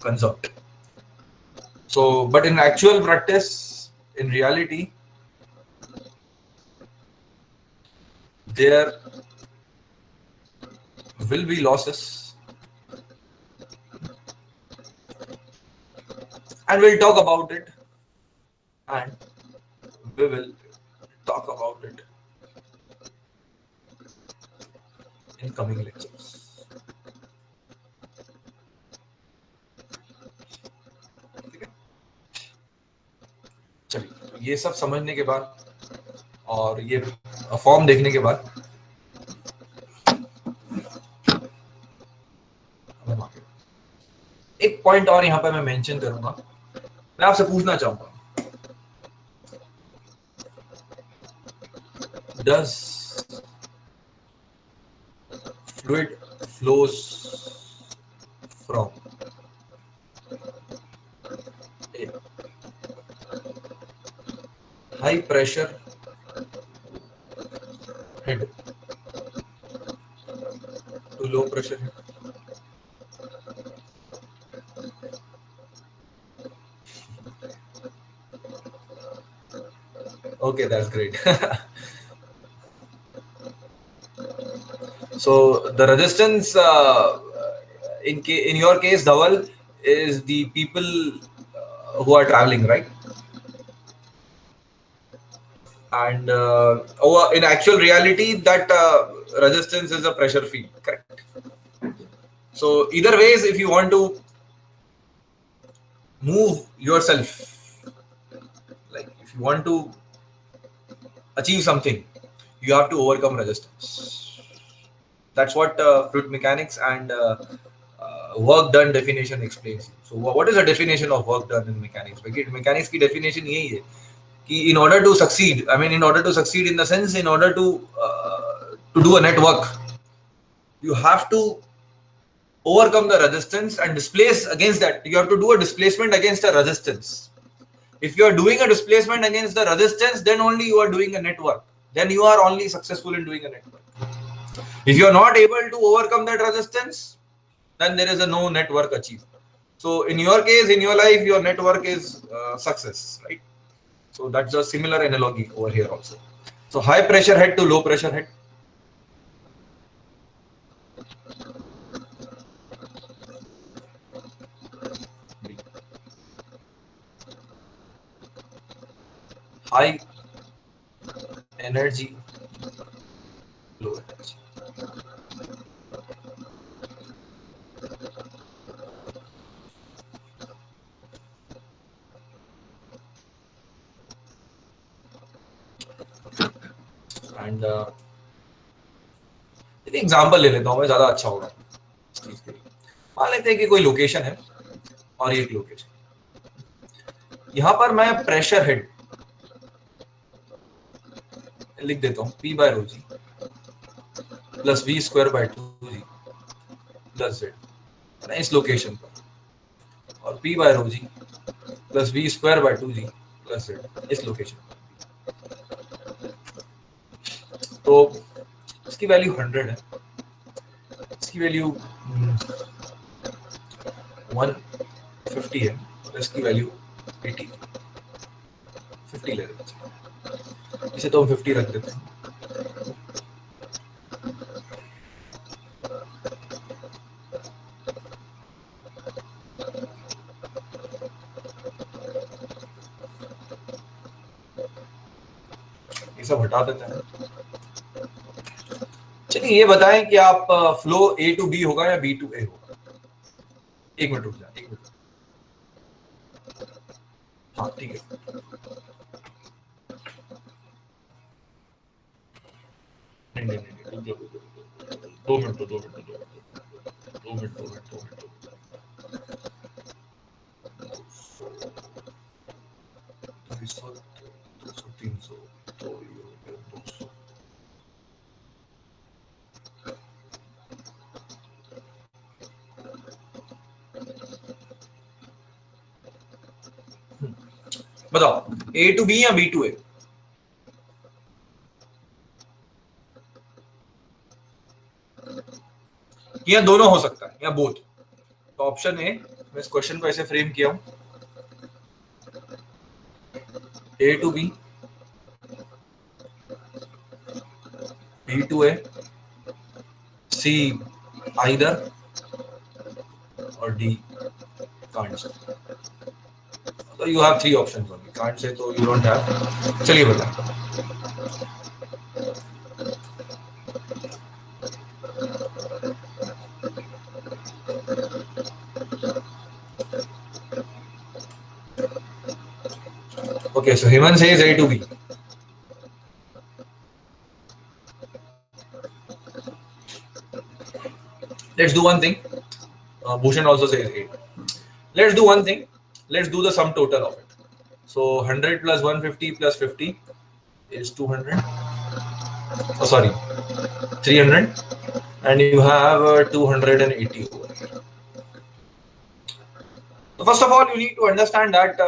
conserved. So, but in actual practice, in reality, there will be losses, and we'll talk about it, and we will talk about it in coming lectures. ठीक है, चलिए, ये सब समझने के बाद और ये फॉर्म देखने के बाद एक पॉइंट और यहाँ पर मैं मेंशन करूंगा. मैं आपसे पूछना चाहूंगा, does fluid flows from a high pressure head to low pressure head. Okay, that's great. So the resistance in your case, Dhawal, is the people who are traveling, right? And in actual reality, that resistance is a pressure field, correct? So either ways, if you want to move yourself, like if you want to achieve something, you have to overcome resistance. That's what fluid mechanics and work done definition explains. So what is the definition of work done in mechanics? Mechanics की definition यही है कि in order to succeed, I mean in order to succeed in the sense in order to do a network, you have to overcome the resistance and displace against that. You have to do a displacement against a resistance. If you are doing a displacement against the resistance, then only you are doing a network. Then you are only successful in doing a network. If you are not able to overcome that resistance, then there is a no network achieved. So in your case, in your life, your network is success, right? So that's a similar analogy over here also. So high pressure head to low pressure head. High energy, low energy. And example ले लेता हूँ मैं, ज्यादा अच्छा होगा इस चीज के लिए. मान लेते हैं कि कोई लोकेशन है और एक लोकेशन, यहां पर मैं प्रेशर हेड लिख देता हूँ P by rho g plus V square by 2G plus Z इस लोकेशन पर, और P by rho g plus V square by 2G plus Z इस लोकेशन पर. तो इसकी वैल्यू 100 है, इसकी वैल्यू 150 है, और इसकी वैल्यू 80, 50 ले लेते हैं, इसे तो हम 50 रख देते हैं. ये सब हटा देते हैं. चलिए ये बताएं कि आप फ्लो A to B होगा या B to A होगा. एक मिनट रुक जाए, एक मिनट. हाँ ठीक है. नहीं नहीं नहीं, 2 minute, 2 minute, 2 minute, 2 minute, 2 minute. 200, 300, 200. बताओ A to B या B to A? या दोनों हो सकता है या बोथ. तो ऑप्शन ए, मैं इस क्वेश्चन को ऐसे फ्रेम किया हूं, A to B, B to A, C either, और D can't say. So you have 3 options only. Can't say तो you don't have. चलिए बताएं. Okay, so Hemant says A to B. Let's do one thing. Bhushan also says 8. Let's do one thing. Let's do the sum total of it. So 100 plus 150 plus 50 is 200. Oh, sorry, 300. And you have 280 over here. So first of all, you need to understand that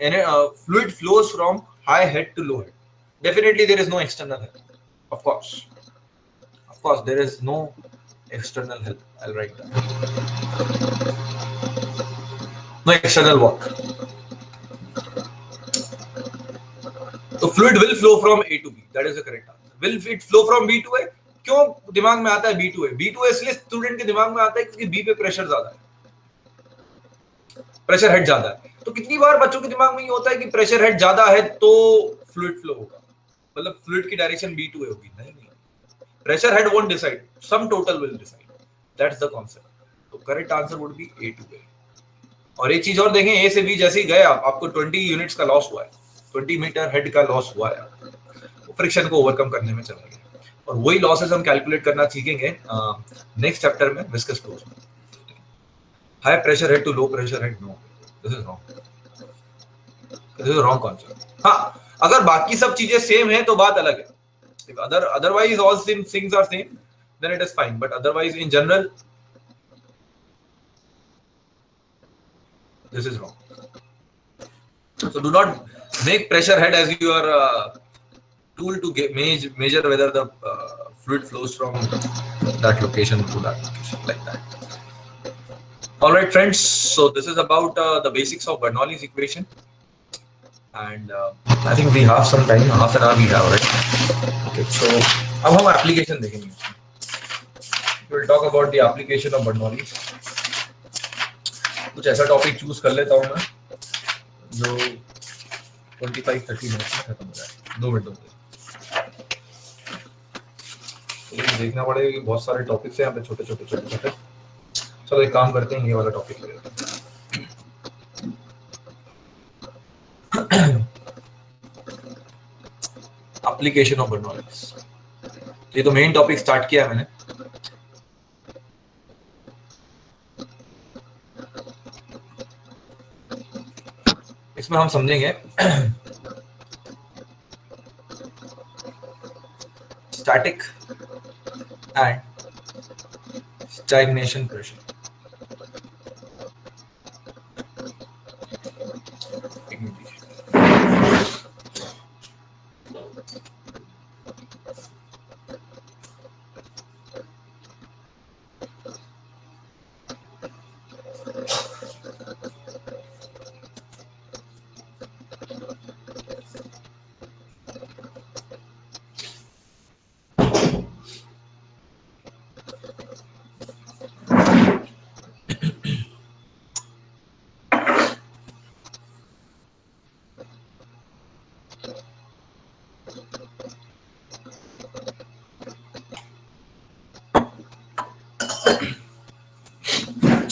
fluid flows from high head to low head. Definitely there is no external help. Of course there is no external help. I'll write that. No external work. So fluid will flow from A to B. That is the correct answer. Will it flow from B to A? क्यों दिमाग में आता है B to A? B to A इसलिए student के दिमाग में आता है क्योंकि B पे प्रेशर ज्यादा है, प्रेशर हेड ज्यादा है. तो कितनी बार बच्चों के दिमाग में ये होता है कि प्रेशर हेड ज्यादा है तो फ्लूइड फ्लो होगा, मतलब फ्लूइड की डायरेक्शन B to A होगी. नहीं, pressure head won't decide, sum total will decide. That's the concept. तो correct answer would be A to A. और एक चीज और देखें, A से B जैसे ही गए आपको 20 यूनिट्स का लॉस हुआ है, 20 मीटर हेड का लॉस हुआ है, फ्रिक्शन को ओवरकम करने में चला गया. और वही लॉसेस हम कैलकुलेट करना सीखेंगे नेक्स्ट चैप्टर में, विस्कस फ्लोज में. High pressure head to low pressure head, no, this is wrong. This is wrong concept. हाँ, अगर बाकी सब चीजें सेम है तो बात अलग है. If otherwise all things are same, then it is fine. But otherwise, in general, this is wrong. So do not make pressure head as your tool to measure whether the fluid flows from that location to that location, like that. All right, friends. So this is about the basics of Bernoulli's equation, and I think we have some time. Half an hour we have, right? Okay. So अब हम application देखेंगे. We'll talk about the application of Bernoulli's. कुछ ऐसा topic choose कर लेता हूँ मैं जो 25-30 मिनट में खत्म हो जाए, 2 मिनटों में. लेकिन देखना पड़ेगा कि बहुत सारे टॉपिक्स हैं यहाँ पे, छोटे छोटे. चलो एक काम करते हैं, ये वाला टॉपिक ले लेते हैं. Application of Bernoulli's. ये तो मेन टॉपिक स्टार्ट किया है मैंने. इसमें हम समझेंगे स्टैटिक एंड स्टैग्नेशन प्रेशर.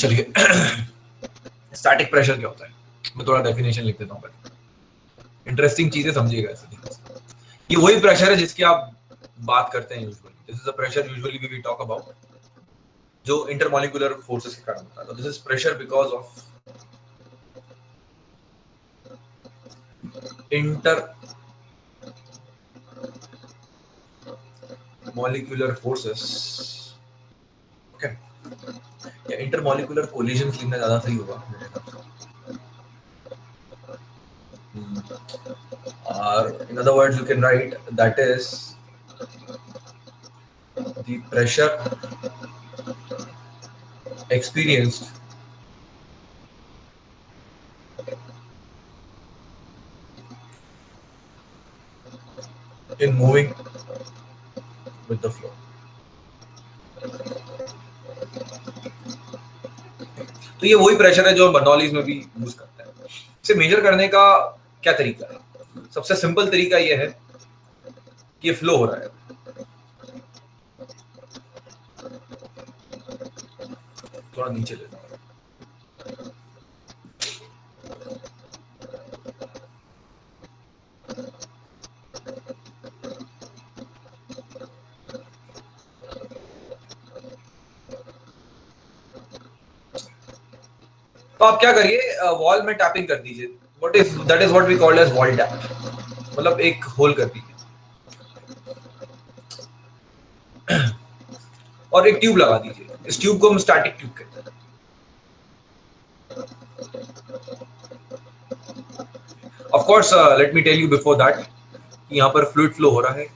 चलिए, स्टैटिक प्रेशर क्या होता है, मैं थोड़ा डेफिनेशन लिख देता हूँ. इंटरेस्टिंग चीजें समझिएगा ऐसे. ये वही प्रेशर है जिसकी आप बात करते हैं usually. This is the pressure usually we talk about, जो इंटरमॉलिक्यूलर फोर्सेस के कारण होता है. तो this is pressure because of intermolecular forces. Okay, या इंटरमॉलिक्यूलर कोलिजन्स लिखना ज्यादा सही होगा मेरे हिसाब से. Or in other words, you can write that is the pressure experienced in moving with the flow. तो ये वही प्रेशर है जो हम बर्नौलीज में भी यूज करते हैं. इसे मेजर करने का क्या तरीका है? सबसे सिंपल तरीका ये है कि ये फ्लो हो रहा है. थोड़ा नीचे ले जाओ. तो आप क्या करिए, वॉल में टैपिंग कर दीजिए. That is what we called as wall tap. मतलब एक होल कर दीजिए और एक ट्यूब लगा दीजिए. इस ट्यूब को हम स्टैटिक ट्यूब कहते हैं. Of course let me tell you before that कि यहाँ पर फ्लूइड फ्लो हो रहा है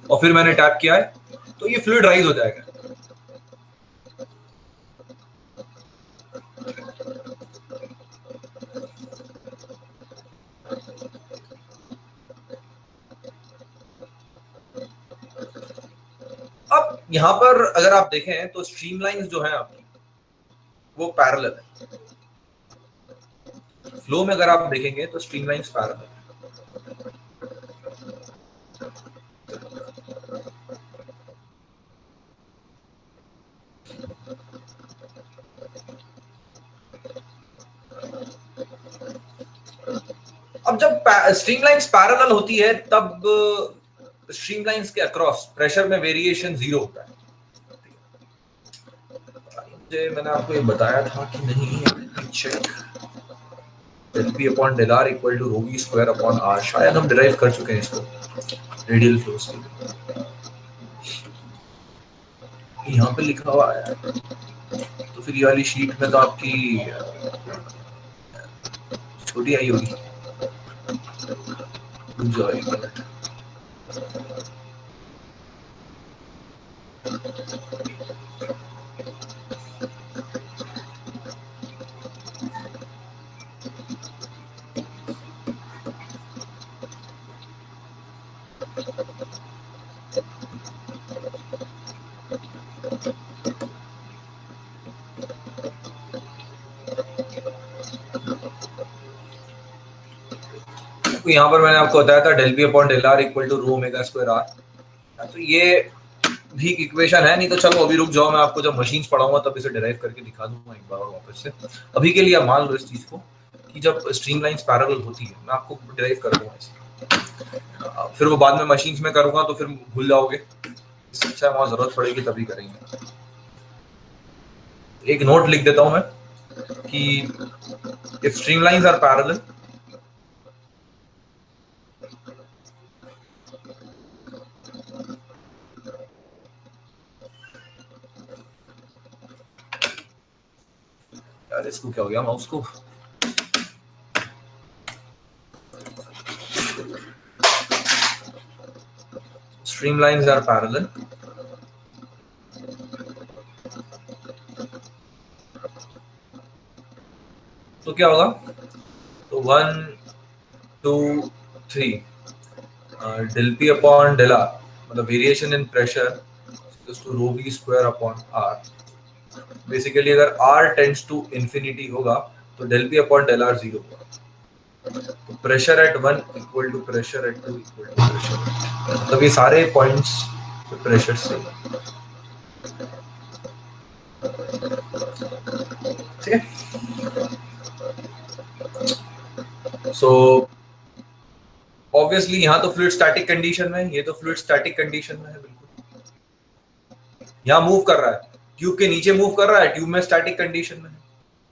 और फिर मैंने टैप किया है तो ये फ्लूइड राइज हो जाएगा। अब यहाँ पर अगर आप देखें तो स्ट्रीमलाइंस जो है आपकी वो पैरेलल है। फ्लो में अगर आप देखेंगे तो स्ट्रीमलाइंस पैरेलल है। अब जब स्ट्रीमलाइंस पैरेलल होती है तब स्ट्रीमलाइंस के अक्रॉस प्रेशर में वेरिएशन जीरो होता है। मुझे मैंने आपको ये बताया था कि नहीं, check del P upon del R equal to rho v square upon R। शायद हम डिराइव कर चुके हैं इसको रेडियल फ्लोस के लिए। यहाँ पे लिखा हुआ है तो फिर ये वाली शीट में तो आपकी छोटी आई होगी। एक मिनट, तो यहाँ पर मैंने आपको बताया था del P upon del R equal to rho omega square R। तो ये भी इक्वेशन है, नहीं तो चलो अभी रुक जाओ, मैं आपको जब मशीन्स पढ़ाऊंगा तब इसे डिराइव करके दिखा दूंगा एक बार और वापस से। अभी के लिए आप मान लो इस चीज को कि जब स्ट्रीमलाइंस पैरेलल होती है, मैं आपको डिराइव कर दूंगा इसे, फिर वो बाद में मशीन्स में करूंगा तो फिर भूल जाओगे। इससे अच्छा वहां जरूरत पड़ेगी तभी करेंगे। एक नोट लिख देता हूं मैं कि इफ स्ट्रीमलाइंस आर पैरेलल यार इसको क्या हो गया माउस को, स्ट्रीमलाइंस आर पैरेलल तो क्या होगा, तो 1 2 3 del P upon del R मतलब variation in pressure to rho we square upon R। Basically अगर R टेंड्स टू इंफिनिटी होगा तो del P upon del R zero होगा। तो pressure at 1 equal to pressure at 2 equal to pressure, मतलब ये सारे points pressure से, ठीक है। सो ऑब्वियसली यहाँ तो फ्लूइड स्टैटिक कंडीशन में, ये तो फ्लूइड स्टैटिक कंडीशन में है बिल्कुल। यहाँ मूव कर रहा है, ट्यूब के नीचे मूव कर रहा है, ट्यूब में स्टैटिक कंडीशन में है।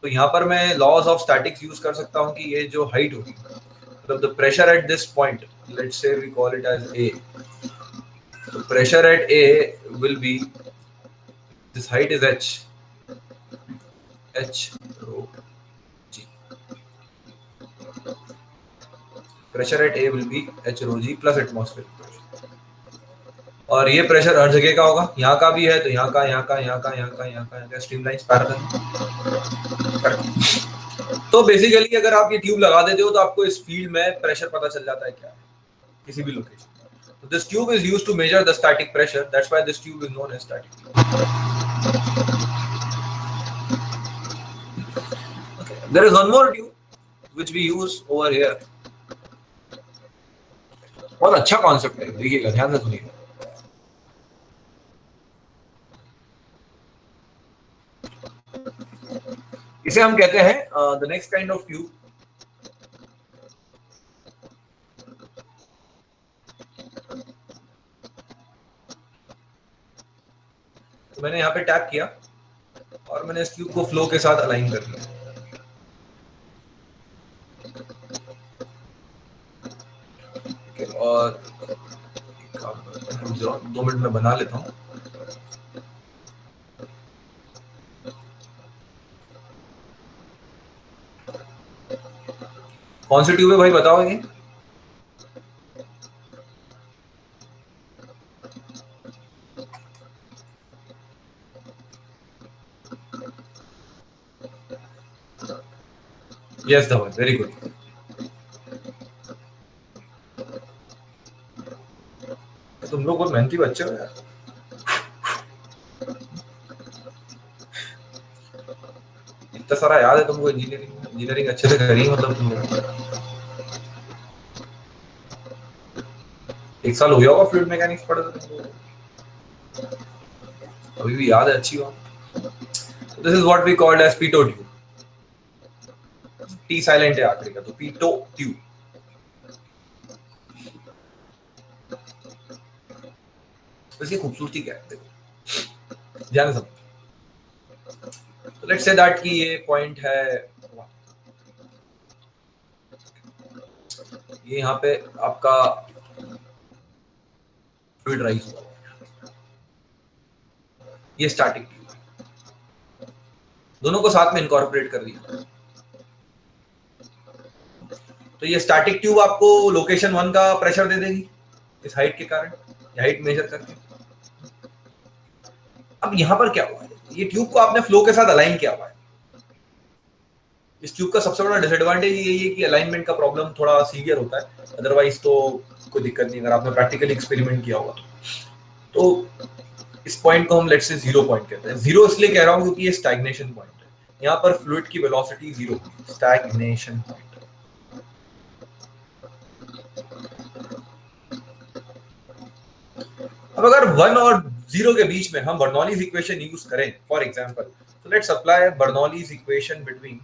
तो यहाँ पर मैं लॉज ऑफ स्टैटिक्स यूज कर सकता हूँ कि ये जो हाइट होगी, मतलब the pressure at this point, let's say we call it as a, तो pressure at a will be, this height is h rho g, pressure at a will be h rho g plus atmospheric pressure. और ये pressure हर जगह का होगा, यहाँ का भी है तो यहाँ का, यहाँ का, यहाँ का, यहाँ का, यहाँ का, स्ट्रीमलाइंस पैरेलल। तो बेसिकली अगर आप ये ट्यूब लगा देते हो तो आपको इस फील्ड में प्रेशर पता चल जाता है क्या है किसी भी location. So this tube is used to measure the static pressure. That's why this tube is known as static tube. Okay. There is one more tube which we use over here. बहुत अच्छा concept है, देखिएगा ध्यान से सुनिएगा। इसे हम कहते हैं the next kind of tube, तो मैंने यहाँ पे टैप किया और मैंने इस ट्यूब को फ्लो के साथ अलाइन कर दिया। और 2 मिनट में बना लेता हूँ। कौन सी ट्यूब है भाई बताओ ये? Yes Dhawan, very good. तुम लोग बहुत मेहनती बच्चे हो यार। इतना सारा याद है तुमको, इंजीनियरिंग अच्छे से करी मतलब तुम लोग। एक साल हो गया होगा फ्लूइड मैकेनिक्स पढ़े तो तुमको, अभी भी याद है, अच्छी बात। This is what we called as pitot tube. T silent है आखिरी का, तो पीटो ट्यूब। इसकी खूबसूरती क्या है देखो, ध्यान से समझो। तो लेट्स से दैट कि ये पॉइंट है, ये यहाँ पे आपका फ्लूइड राइज हुआ, ये स्टैटिक ट्यूब, दोनों को साथ में इनकॉर्पोरेट कर दिया। तो ये स्टैटिक ट्यूब आपको लोकेशन 1 का प्रेशर दे देगी इस हाइट के कारण, हाइट मेजर करके। अब यहां पर क्या हुआ है, ये ट्यूब को आपने फ्लो के साथ अलाइन किया हुआ है। इस ट्यूब का सबसे बड़ा डिसएडवांटेज यही है कि अलाइनमेंट का प्रॉब्लम थोड़ा सीवियर होता है, अदरवाइज तो कोई दिक्कत नहीं अगर आपने प्रैक्टिकली एक्सपेरिमेंट किया होगा तो इस पॉइंट को हम लेट्स से जीरो पॉइंट कहते हैं। जीरो इसलिए कह रहा हूं क्योंकि ये स्टैग्नेशन पॉइंट है, यहाँ पर फ्लूइड की वेलोसिटी जीरो, स्टैग्नेशन पॉइंट। अब अगर 1 और 0 के बीच में हम बर्नौलीज इक्वेशन यूज करें फॉर एग्जांपल, तो let's apply Bernoulli's equation between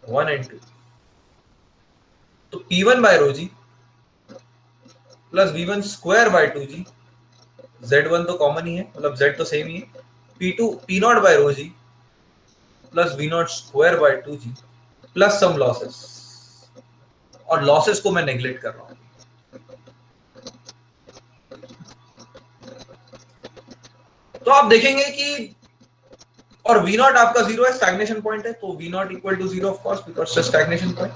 1 and 2। तो P1 by rho g plus V1 square by 2g, Z1 तो कॉमन ही है, मतलब Z तो सेम ही है, P2 P0 by rho g plus V0 square by 2g plus some losses, और losses को मैं neglect कर रहा हूं। तो आप देखेंगे कि और V0 आपका जीरो है, स्टैग्नेशन पॉइंट है, तो V0 equal to zero of course because stagnation point.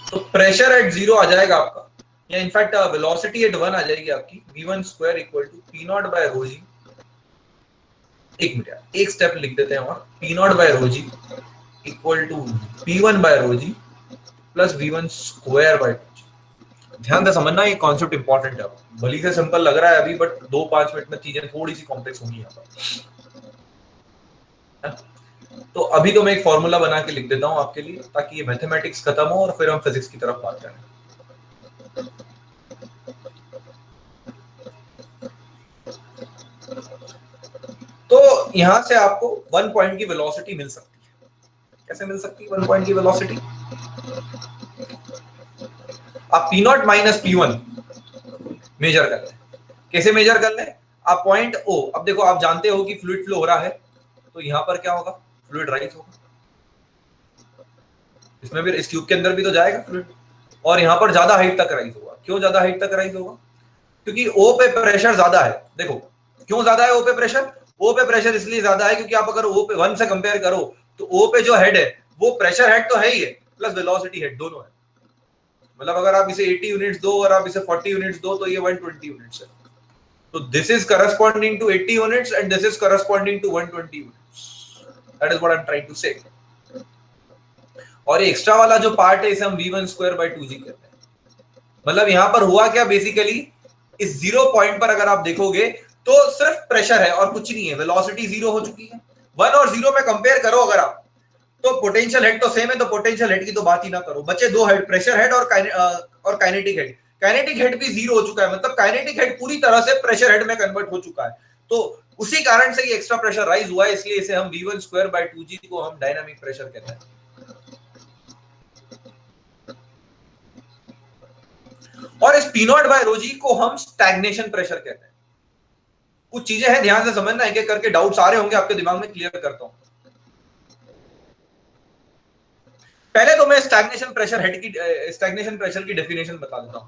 तो प्रेशर एट जीरो आ जाएगा आपका, या इनफैक्ट वेलोसिटी एट 1 आ जाएगी आपकी, V1 square equal to P0 by rho g। एक मिनट, एक स्टेप लिख देते हैं, और P0 by rho g equal to P1 by rho g plus V1 square by 2g। ध्यान से समझना, ये कॉन्सेप्ट इंपॉर्टेंट है। भली से सिंपल लग रहा है अभी, बट 2-5 मिनट में चीजें थोड़ी सी कॉम्प्लेक्स होंगी यहाँ पर। तो अभी तो मैं एक फॉर्मूला बना के लिख देता हूं आपके लिए, ताकि ये मैथमेटिक्स खत्म हो और फिर हम फिजिक्स की तरफ बात करें। तो यहां से आपको 1 पॉइंट की वेलोसिटी मिल सकती है। कैसे मिल सकती है 1 पॉइंट की वेलोसिटी? आप P0 माइनस P1 मेजर कर लें। कैसे मेजर कर लें? आप पॉइंट O, अब देखो आप जानते हो कि फ्लूइड फ्लो हो रहा है, तो यहां पर क्या होगा, फ्लूइड राइज होगा, इसमें भी, इस ट्यूब के अंदर भी तो जाएगा फ्लूइड, और यहां पर ज्यादा हाइट तक राइज होगा। क्यों ज्यादा हाइट तक राइज होगा? क्योंकि O पे प्रेशर ज्यादा है। देखो क्यों ज्यादा है O पे प्रेशर? O पे प्रेशर इसलिए ज्यादा है क्योंकि आप अगर O पे 1 से कंपेयर करो, तो O पे जो हेड है वो प्रेशर हेड तो है ही है, प्लस वेलोसिटी हेड दोनों है। मतलब अगर आप इसे 80 यूनिट्स दो और आप इसे 40 यूनिट्स दो, तो ये 120 यूनिट्स है। तो this is corresponding to 80 units and this is corresponding to 120 units. That is what I am trying to say. और ये एक्स्ट्रा वाला जो पार्ट है इसे हम V1 स्क्वायर बाय 2g कहते हैं। मतलब यहां पर हुआ क्या बेसिकली, इस जीरो पॉइंट पर अगर आप देखोगे तो सिर्फ प्रेशर है और कुछ नहीं है, वेलोसिटी जीरो हो चुकी है। 1 और 0 में कंपेयर करो अगर आप, तो पोटेंशियल हेड तो सेम है, तो पोटेंशियल हेड की तो बात ही ना करो। बचे दो हेड, प्रेशर हेड और काइनेटिक हेड। काइनेटिक हेड भी जीरो हो चुका है, मतलब काइनेटिक हेड पूरी तरह से प्रेशर हेड में कन्वर्ट हो चुका है। तो उसी कारण से ये एक्स्ट्रा प्रेशर राइज हुआ है, इसलिए इसे हम V1 स्क्वायर बाय 2g को हम डायनामिक प्रेशर कहते हैं। और इस P0 बाय rho g को हम स्टैग्नेशन प्रेशर कहते हैं। कुछ चीजें हैं, ध्यान से समझना, एक एक करके डाउट्स आ रहे होंगे आपके दिमाग में, क्लियर करता हूं। पहले तो मैं स्टैग्नेशन प्रेशर की डेफिनेशन बता देता हूं।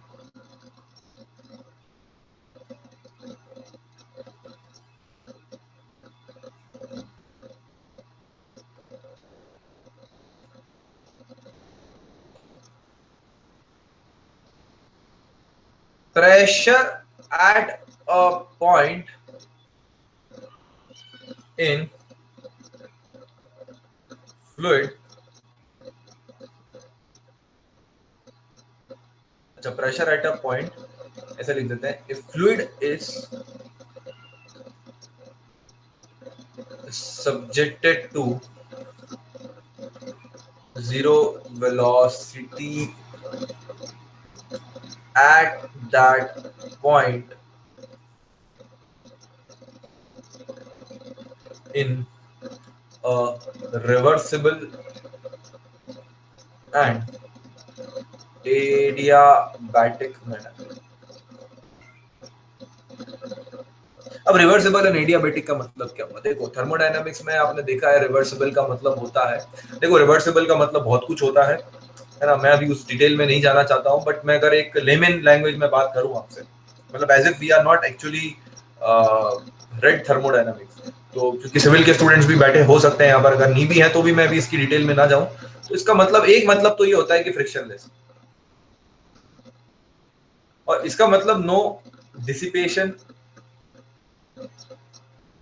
pressure at a point in fluid, अच्छा pressure at a point, ऐसा लिख देते हैं, if fluid is subjected to zero velocity at that point in a reversible and adiabatic manner. अब रिवर्सिबल एंड एडियाबेटिक का मतलब क्या हुआ? देखो थर्मोडायनामिक्स में आपने देखा है रिवर्सिबल का मतलब होता है, देखो रिवर्सिबल का मतलब बहुत कुछ होता है ना, मैं अभी उस डिटेल में नहीं जाना चाहता हूं, बट मैं अगर एक लेमन लैंग्वेज में बात करूं आपसे, मतलब as if we are not actually read thermodynamics, तो क्योंकि सिविल के स्टूडेंट्स भी बैठे हो सकते हैं यहाँ पर, अगर नहीं भी है तो भी मैं अभी इसकी डिटेल में ना जाऊं, तो इसका मतलब एक मतलब तो ये होता है कि फ्रिक्शनलेस, और इसका मतलब no dissipation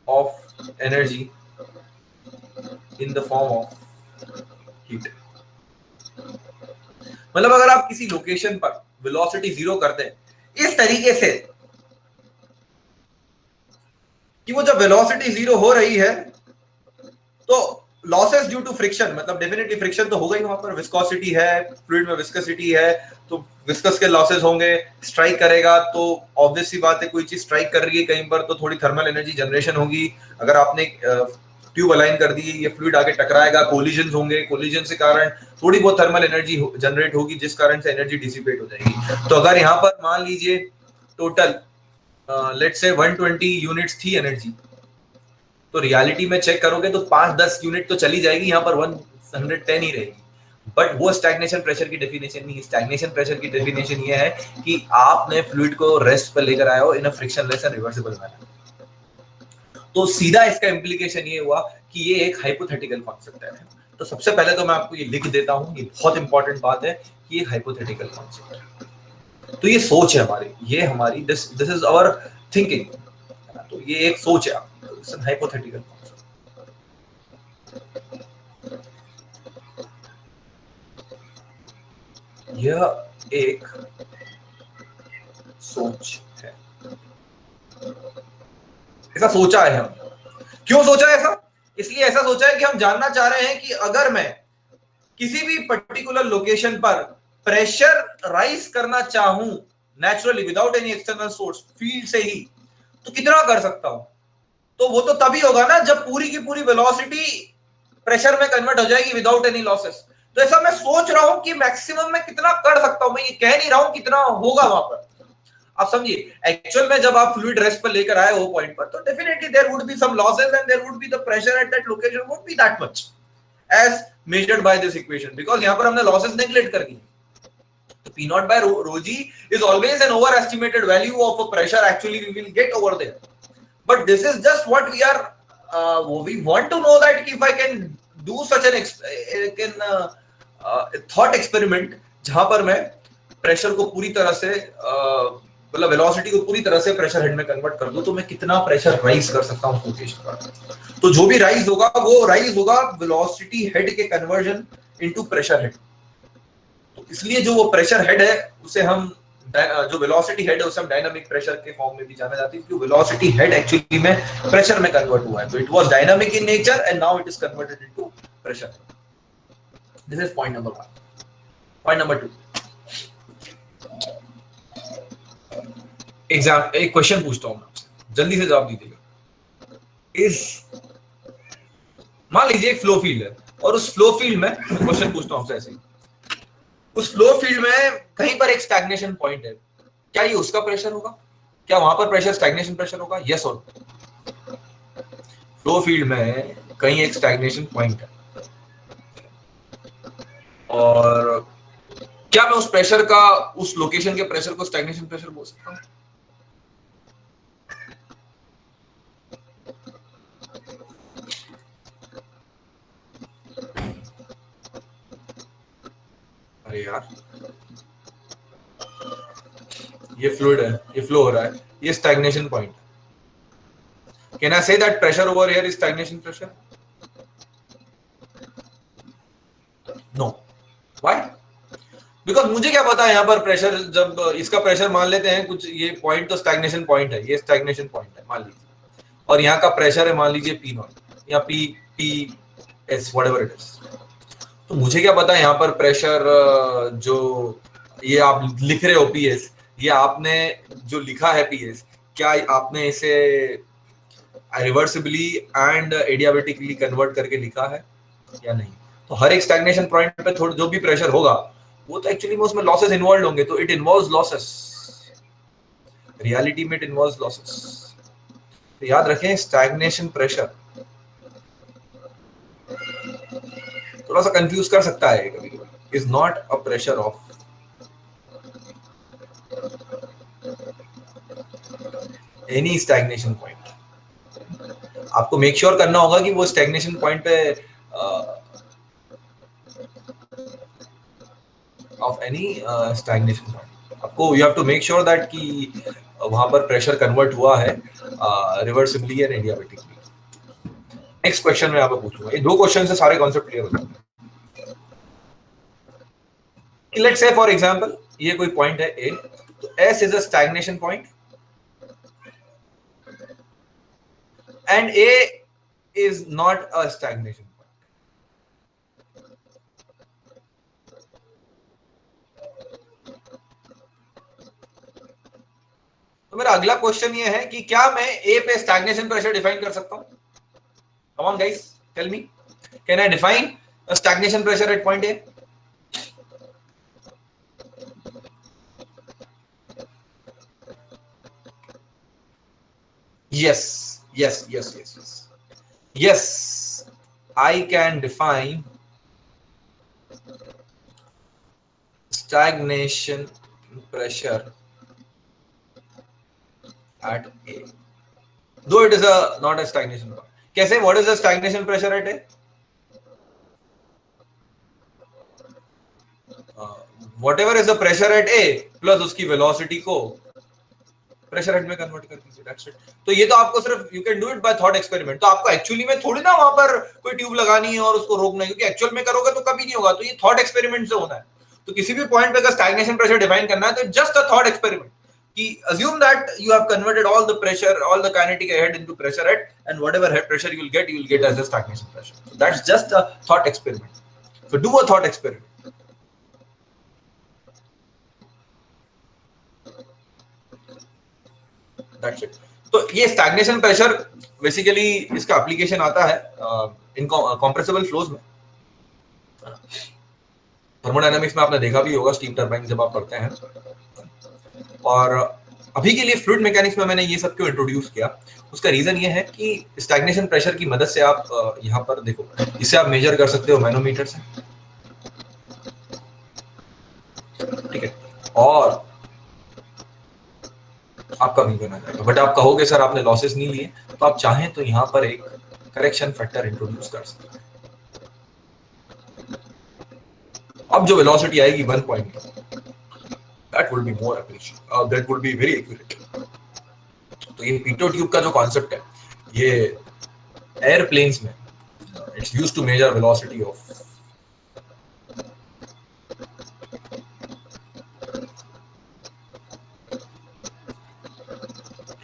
of energy in the form of heat. मतलब अगर आप किसी लोकेशन पर वेलोसिटी जीरो करते हैं इस तरीके से कि वो जब वेलोसिटी जीरो हो रही है तो लॉसेस ड्यू टू फ्रिक्शन, मतलब डेफिनेटली फ्रिक्शन तो होगा ही, वहां पर विस्कोसिटी है, फ्लूइड में विस्कोसिटी है, तो विस्कस के लॉसेस होंगे, स्ट्राइक करेगा तो ऑब्वियस सी बात है, कोई चीज स्ट्राइक कर रही है कहीं पर तो थोड़ी थर्मल एनर्जी जनरेशन होगी। अगर आपने ट्यूब अलाइन कर दी, ये फ्लूइड आगे टकराएगा, कोलिजन होंगे, कोलिजन से कारण थोड़ी बहुत थर्मल एनर्जी जनरेट होगी, जिस कारण से एनर्जी डिसिपेट हो जाएगी। तो अगर यहाँ पर मान लीजिए टोटल लेट्स से 120 यूनिट्स थी एनर्जी, तो रियलिटी में चेक करोगे तो 5-10 यूनिट तो चली जाएगी, यहाँ पर 110 ही रहेगी। बट वो स्टैग्नेशन प्रेशर की डेफिनेशन नहीं है। स्टैग्नेशन प्रेशर की डेफिनेशन ये है कि आपने फ्लूइड को रेस्ट पर लेकर आए हो इन अ फ्रिक्शनलेस एंड रिवर्सिबल मैनर। तो सीधा इसका इम्प्लीकेशन ये हुआ कि ये एक हाइपोथेटिकल कॉन्सेप्ट है। तो सबसे पहले तो मैं आपको ये लिख देता हूं, ये बहुत इंपॉर्टेंट बात है कि ये हाइपोथेटिकल कॉन्सेप्ट है। तो ये सोच है हमारी, ये हमारी दिस इज आवर थिंकिंग, तो ये एक सोच है, हाइपोथेटिकल कॉन्सेप्ट। यह एक सोच है, ऐसा सोचा है हम। क्यों सोचा है ऐसा? इसलिए ऐसा सोचा है कि हम जानना चाह रहे हैं कि अगर मैं किसी भी पर्टिकुलर लोकेशन पर प्रेशर राइज करना चाहूं naturally without any external source, field से ही, तो कितना कर सकता हूं? तो वो तो तभी होगा ना जब पूरी की पूरी वेलोसिटी प्रेशर में कन्वर्ट हो जाएगी विदाउट एनी लॉसेस। तो ऐसा मैं सोच रहा हूं कि मैक्सिमम मैं कितना कर सकता हूं, मैं ये कह नहीं रहा हूं कितना होगा वहां पर। आप समझिए, एक्चुअल में जब आप फ्लूइड रेस्ट पर लेकर आए वो पॉइंट पर, तो definitely there would be some losses and there would be the pressure at that location would be that much as measured by this equation, because यहाँ पर हमने losses neglect कर दी। तो P naught by rho g is always an overestimated value of a pressure actually we will get over there, but this is just what we are we want to know that if I can do such thought experiment जहां पर मैं pressure को पूरी तरह से मतलब velocity को पूरी तरह से प्रेशर हेड में कन्वर्ट कर दूं, तो मैं कितना प्रेशर राइज कर सकता हूं उस लोकेशन पर। तो जो भी राइज होगा वो राइज होगा वेलोसिटी हेड के कन्वर्जन इनटू प्रेशर हेड। तो इसलिए जो वो प्रेशर हेड है उसे हम जो वेलोसिटी हेड है उसे हम डायनामिक प्रेशर के फॉर्म में भी जाना जाता है, क्योंकि वेलोसिटी हेड एक्चुअली में प्रेशर में कन्वर्ट हुआ है। तो it was dynamic in nature and now it is converted into pressure. This is point number 1। Point number 2, exam एक क्वेश्चन पूछता हूं मैं आपसे, जल्दी से जवाब दीजिएगा। इस मान लीजिए एक फ्लो फील्ड है और उस फ्लो फील्ड में क्वेश्चन पूछता हूं आपसे ऐसे ही, उस फ्लो फील्ड में कहीं पर एक स्टैग्नेशन पॉइंट है, क्या ये उसका प्रेशर होगा? क्या वहां पर प्रेशर स्टैग्नेशन प्रेशर होगा? यस और फ्लो फील्ड में कहीं एक स्टैग्नेशन पॉइंट है और क्या मैं उस प्रेशर का, उस लोकेशन के प्रेशर को स्टैग्नेशन प्रेशर बोल सकता हूं? अरे यार ये फ्लूइड है, ये फ्लो हो रहा है, ये stagnation point. Can I say that pressure over here is stagnation pressure? No. Why? Because मुझे क्या पता है यहाँ पर प्रेशर, जब इसका प्रेशर मान लेते हैं कुछ, ये पॉइंट तो स्टैग्नेशन पॉइंट है, ये स्टैग्नेशन पॉइंट है मान लीजिए, और यहाँ का प्रेशर है मान लीजिए पी नॉट या P P S whatever it is. तो मुझे क्या पता है यहाँ पर प्रेशर जो ये आप लिख रहे हो पीएस, ये आपने जो लिखा है पीएस, क्या आपने इसे रिवर्सिबली एंड एडियाबेटिकली कन्वर्ट करके लिखा है या नहीं? तो हर एक स्टैग्नेशन पॉइंट पे थोड़ा जो भी प्रेशर होगा वो तो एक्चुअली में उसमें लॉसेस इन्वॉल्व होंगे, तो इट इन्वॉल्व्स लॉसेस, रियलिटी में इट इन्वॉल्व्स लॉसेस। तो याद रखें स्टैग्नेशन प्रेशर थोड़ा सा कंफ्यूज कर सकता है कभी कभी, is not a pressure of any stagnation point. आपको मेक श्योर करना होगा कि वो स्टैग्नेशन पॉइंट पे ऑफ एनी स्टैग्नेशन पॉइंट, आपको you have to make sure that कि वहां पर प्रेशर कन्वर्ट हुआ है reversibly and adiabatically. Next question मैं आपको पूछूंगा, ये दो क्वेश्चन से सारे कॉन्सेप्ट क्लियर हो जाएंगे। लेट्स से फॉर एग्जांपल ये कोई पॉइंट है ए, तो S is a stagnation point and A is not a stagnation point. तो मेरा अगला क्वेश्चन ये है कि क्या मैं A पे स्टैग्नेशन प्रेशर डिफाइन कर सकता हूं? Come on guys, tell me. Can I define a stagnation pressure at point A? Yes, yes, yes, yes, yes. Yes, I can define stagnation pressure at A. Though it is not a stagnation point. कैसे? What is the stagnation pressure at A? Whatever is the pressure at A plus उसकी velocity को pressure head में convert कर दीजिए, that's it. तो ये तो आपको सिर्फ you can do it by thought experiment. तो आपको एक्चुअली में थोड़ी ना वहां पर कोई ट्यूब लगानी है और उसको रोकना है, क्योंकि एक्चुअल में करोगे तो कभी नहीं होगा। तो ये थॉट एक्सपेरिमेंट से होना है। तो किसी भी पॉइंट पे अगर स्टैग्नेशन प्रेशर डिफाइन करना है तो जस्ट अ थॉट एक्सपेरिमेंट कि assume that you have converted all the pressure, all the kinetic head into pressure head, and whatever head pressure you will get as a stagnation pressure. So that's just a thought experiment. So do a thought experiment. That's it. तो ये stagnation pressure basically इसका application आता है इन compressible flows में। Thermodynamics में आपने देखा भी होगा स्टीम टरबाइन जब आप पढ़ते हैं। और अभी के लिए फ्लूइड मैकेनिक्स में मैंने ये सब क्यों इंट्रोड्यूस किया, उसका रीजन ये है कि स्टैग्नेशन प्रेशर की मदद से आप यहाँ पर देखो, इसे आप मेजर कर सकते हो मैनोमीटर से, ठीक है, और आपका भी बना जाएगा। बट आप कहोगे सर आपने लॉसेस नहीं लिए, तो आप चाहें तो यहाँ पर एक करेक्शन फैक्टर इंट्रोड्यूस कर सकते हैं। अब जो वेलोसिटी आएगी 1 point, that will be more accurate, that will be very accurate. तो ये पीटो ट्यूब का जो कॉन्सेप्ट है, ये एयरप्लेन्स में it's used to measure velocity of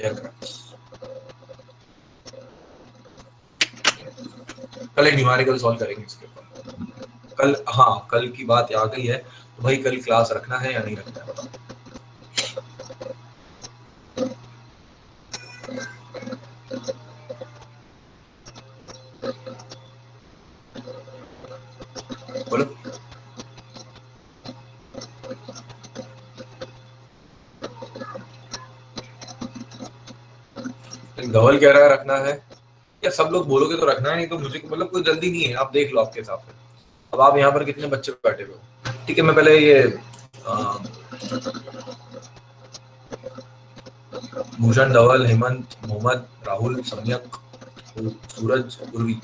aircraft. कल एक न्यूमेरिकल सॉल्व करेंगे इसके ऊपर कल। हाँ, कल की बात आ गई है, तो भाई कल क्लास रखना है या नहीं रखना है बताओ। बोलो। धवल कह रहा है रखना है, या सब लोग बोलोगे तो रखना है, नहीं तो मुझे मतलब कोई जल्दी नहीं है, आप देख लो आपके हिसाब से। अब आप यहाँ पर कितने बच्चे बैठे हुए हो? ठीक है, मैं पहले ये भूषण, धवल, हेमंत, मोहम्मद, राहुल, सम्यक, सूरज, उर्वी,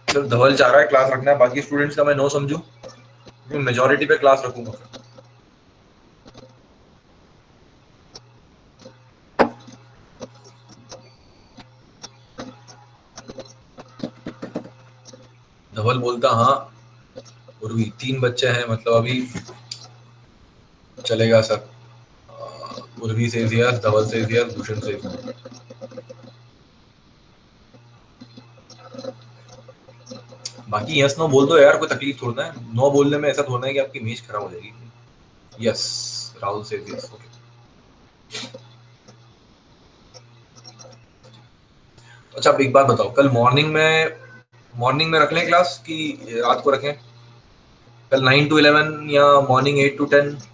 सिर्फ धवल चाह रहा है क्लास रखना है, बाकी स्टूडेंट्स का मैं नो समझू, मेजोरिटी पे क्लास रखूंगा। धवल बोलता हाँ उर्वी 3 बच्चे हैं मतलब अभी चलेगा सर। उर्वी से यस, धवल से यस, भूषण से नो। बाकी यस नो बोल दो यार, कोई तकलीफ थोड़ा है, नो बोलने में ऐसा थोड़ा है कि आपकी इमेज खराब हो जाएगी। यस, राहुल से यस, ओके। अच्छा अब एक बात बताओ, कल मॉर्निंग में रख लें क्लास कि रात को रखें? कल 9 to 11 या मॉर्निंग 8 to 10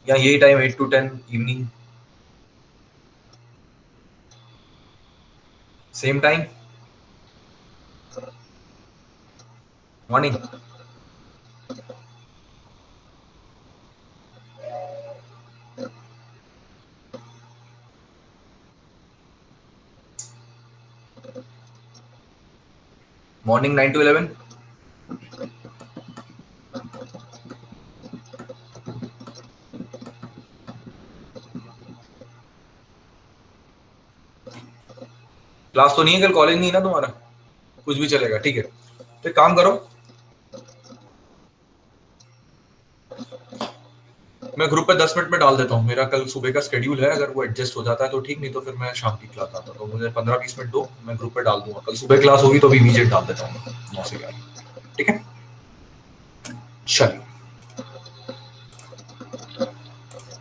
या यही time 8 to 10 evening, same time morning? Morning 9 to 11। Class तो नहीं है कल, कॉलेज नहीं है ना तुम्हारा? कुछ भी चलेगा, ठीक है। तो एक काम करो, मैं ग्रुप पे 10 मिनट में डाल देता हूँ, मेरा कल सुबह का शेड्यूल है, अगर वो एडजस्ट हो जाता है तो ठीक, नहीं तो फिर मैं शाम की क्लास आता हूँ, तो मुझे 15-20 मिनट दो, मैं ग्रुप पे डाल दूंगा। कल सुबह क्लास होगी तो भी इमीडिएट डाल देता हूँ 9 से 11, ठीक है? चलिए।